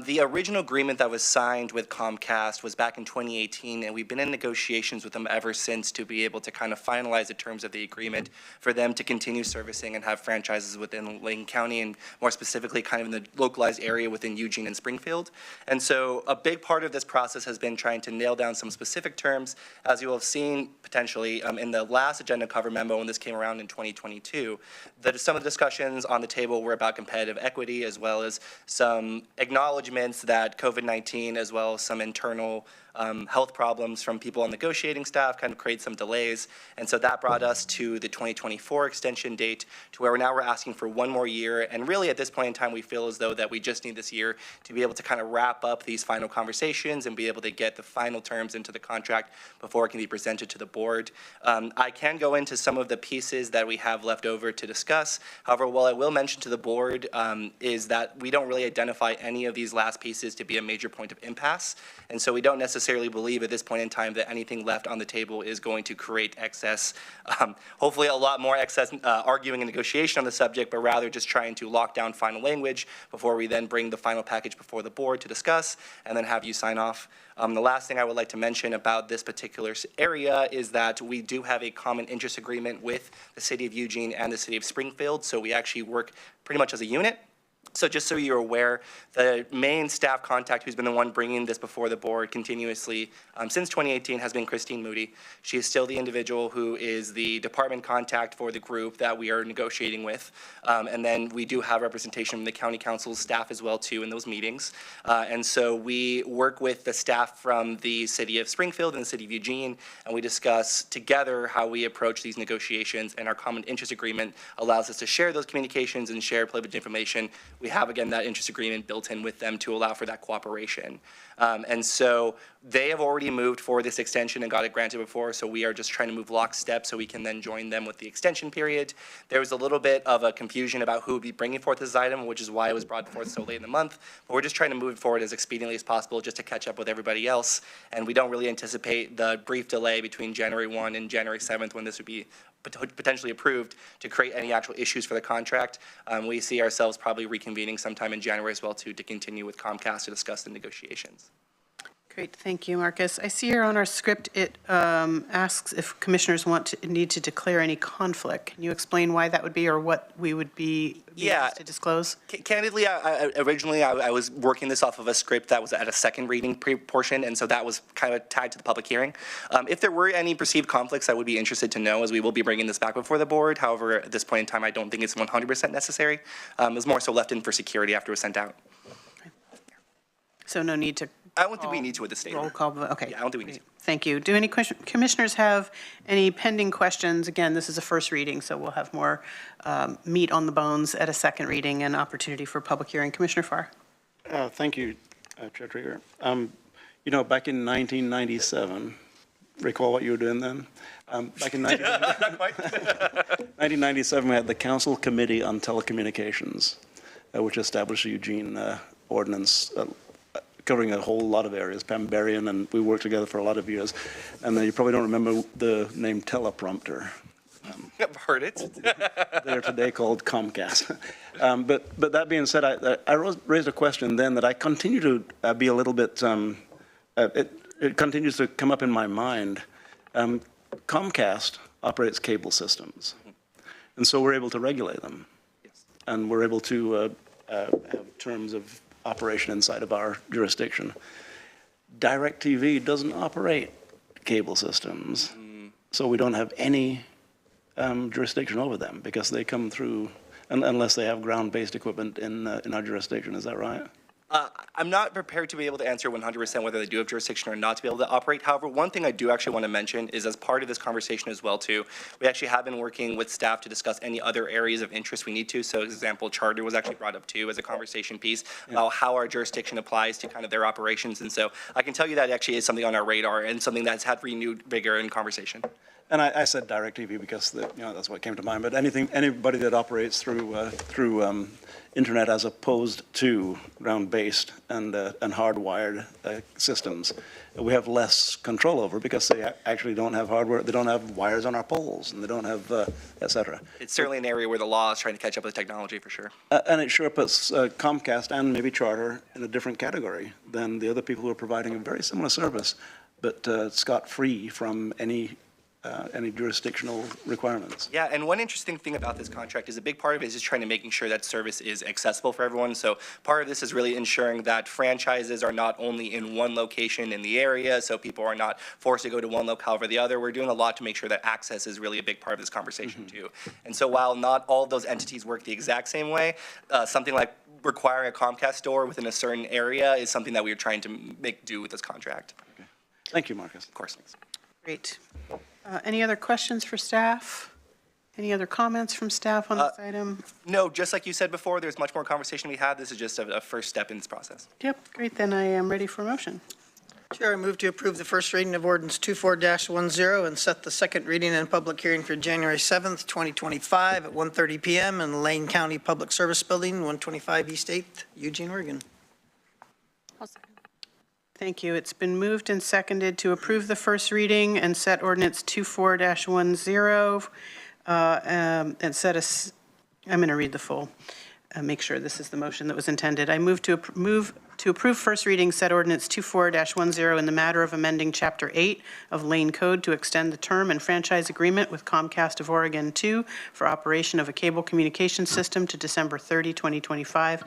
The original agreement that was signed with Comcast was back in 2018, and we've been in negotiations with them ever since to be able to kind of finalize the terms of the agreement for them to continue servicing and have franchises within Lane County, and more specifically kind of in the localized area within Eugene and Springfield. And so a big part of this process has been trying to nail down some specific terms. As you will have seen potentially in the last agenda cover memo when this came around in 2022, that some of the discussions on the table were about competitive equity, as well as some acknowledgments that COVID-19, as well as some internal health problems from people on negotiating staff kind of create some delays. And so that brought us to the 2024 extension date, to where now we're asking for one more year. And really at this point in time, we feel as though that we just need this year to be able to kind of wrap up these final conversations and be able to get the final terms into the contract before it can be presented to the board. I can go into some of the pieces that we have left over to discuss. However, what I will mention to the board is that we don't really identify any of these last pieces to be a major point of impasse. And so we don't necessarily believe at this point in time that anything left on the table is going to create excess, hopefully a lot more excess arguing and negotiation on the subject, but rather just trying to lock down final language before we then bring the final package before the board to discuss and then have you sign off. The last thing I would like to mention about this particular area is that we do have a common interest agreement with the City of Eugene and the City of Springfield, so we actually work pretty much as a unit. So just so you're aware, the main staff contact who's been the one bringing this before the board continuously since 2018 has been Christine Moody. She is still the individual who is the department contact for the group that we are negotiating with. And then we do have representation from the county council's staff as well too in those meetings. And so we work with the staff from the City of Springfield and the City of Eugene, and we discuss together how we approach these negotiations, and our common interest agreement allows us to share those communications and share privileged information. We have, again, that interest agreement built in with them to allow for that cooperation. And so they have already moved for this extension and got it granted before, so we are just trying to move lockstep so we can then join them with the extension period. There was a little bit of a confusion about who would be bringing forth this item, which is why it was brought forth so late in the month, but we're just trying to move it forward as expediently as possible just to catch up with everybody else, and we don't really anticipate the brief delay between January 1 and January 7th when this would be potentially approved to create any actual issues for the contract. We see ourselves probably reconvening sometime in January as well too, to continue with Comcast to discuss the negotiations. Great, thank you, Marcus. I see here on our script, it asks if commissioners need to declare any conflict. Can you explain why that would be, or what we would be asked to disclose? Candidly, originally I was working this off of a script that was at a second reading portion, and so that was kind of tied to the public hearing. If there were any perceived conflicts, I would be interested to know, as we will be bringing this back before the board. However, at this point in time, I don't think it's 100% necessary. It was more so left in for security after it was sent out. So no need to. I don't think we need to at this stage. Roll call, okay. Yeah, I don't think we need to. Thank you. Do any commissioners have any pending questions? Again, this is a first reading, so we'll have more meat on the bones at a second reading and opportunity for public hearing. Commissioner Farr. Thank you, Chair Trieger. You know, back in 1997, recall what you were doing then? Back in 1997, we had the Council Committee on Telecommunications, which established the Eugene ordinance covering a whole lot of areas, Pam Berrien, and we worked together for a lot of years. And then you probably don't remember the name teleprompter. I've heard it. They're today called Comcast. But that being said, I raised a question then that I continue to be a little bit, it continues to come up in my mind. Comcast operates cable systems, and so we're able to regulate them. Yes. And we're able to have terms of operation inside of our jurisdiction. DirecTV doesn't operate cable systems, so we don't have any jurisdiction over them because they come through, unless they have ground-based equipment in our jurisdiction. Is that right? I'm not prepared to be able to answer 100% whether they do have jurisdiction or not to be able to operate. However, one thing I do actually want to mention is, as part of this conversation as well too, we actually have been working with staff to discuss any other areas of interest we need to. So, for example, charter was actually brought up too as a conversation piece about how our jurisdiction applies to kind of their operations. And so I can tell you that actually is something on our radar and something that's had renewed vigor in conversation. And I said DirecTV because, that's what came to mind, but anybody that operates through internet as opposed to ground-based and hardwired systems, we have less control over because they actually don't have hardware, they don't have wires on our poles, and they don't have, et cetera. It's certainly an area where the law is trying to catch up with technology, for sure. And it sure puts Comcast and maybe Charter in a different category than the other people who are providing a very similar service, but scot-free from any jurisdictional requirements. Yeah, and one interesting thing about this contract is a big part of it is just trying to making sure that service is accessible for everyone. So part of this is really ensuring that franchises are not only in one location in the area, so people are not forced to go to one locale over the other. We're doing a lot to make sure that access is really a big part of this conversation too. And so while not all of those entities work the exact same way, something like requiring a Comcast store within a certain area is something that we are trying to make do with this contract. Okay. Thank you, Marcus. Of course. Great. Any other questions for staff? Any other comments from staff on this item? No, just like you said before, there's much more conversation we had. This is just a first step in this process. Yep, great, then I am ready for a motion. Chair, I move to approve the first reading of ordinance 24-10 and set the second reading and public hearing for January 7th, 2025 at 1:30 PM in Lane County Public Service Building, 125 East 8th, Eugene, Oregon. Thank you. It's been moved and seconded to approve the first reading and set ordinance 24-10 and set us, I'm going to read the full, make sure this is the motion that was intended. I move to approve first reading, set ordinance 24-10 in the matter of amending Chapter 8 of Lane Code to extend the term and franchise agreement with Comcast of Oregon 2 for operation of a cable communication system to December 30, 2025,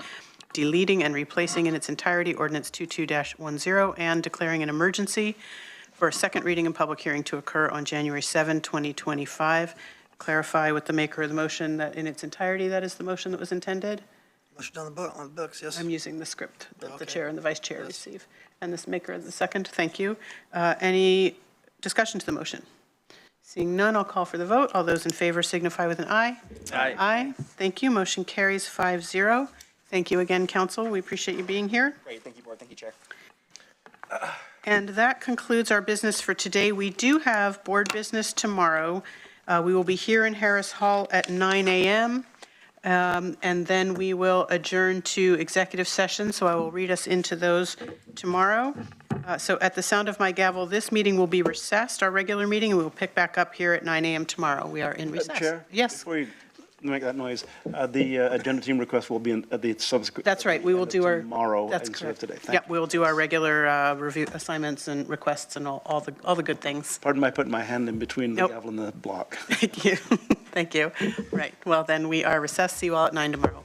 deleting and replacing in its entirety ordinance 22-10 and declaring an emergency for a second reading and public hearing to occur on January 7, 2025. Clarify with the maker of the motion that in its entirety, that is the motion that was intended. Motion on the books, yes. I'm using the script that the Okay. chair and the vice chair receive. And this maker of the second, thank you. Any discussion to the motion? Seeing none, I'll call for the vote. All those in favor signify with an aye. Aye. Aye. Thank you. Motion carries 5-0. Thank you again, council. We appreciate you being here. Great, thank you, Board. Thank you, Chair. And that concludes our business for today. We do have board business tomorrow. We will be here in Harris Hall at 9 a.m. And then we will adjourn to executive session, so I will read us into those tomorrow. So at the sound of my gavel, this meeting will be recessed, our regular meeting, and we will pick back up here at 9 a.m. tomorrow. We are in recess. Chair? Yes. Before you make that noise, the agenda team request will be in the subsequent. That's right. We will do our. Tomorrow That's instead of correct. today. Thank Yep, we'll do our regular review assignments and requests and all the good things. Pardon my putting my hand in between the Nope. gavel and the block. Thank you. Thank you. Right. Well, then we are recessed. See you all at 9 tomorrow.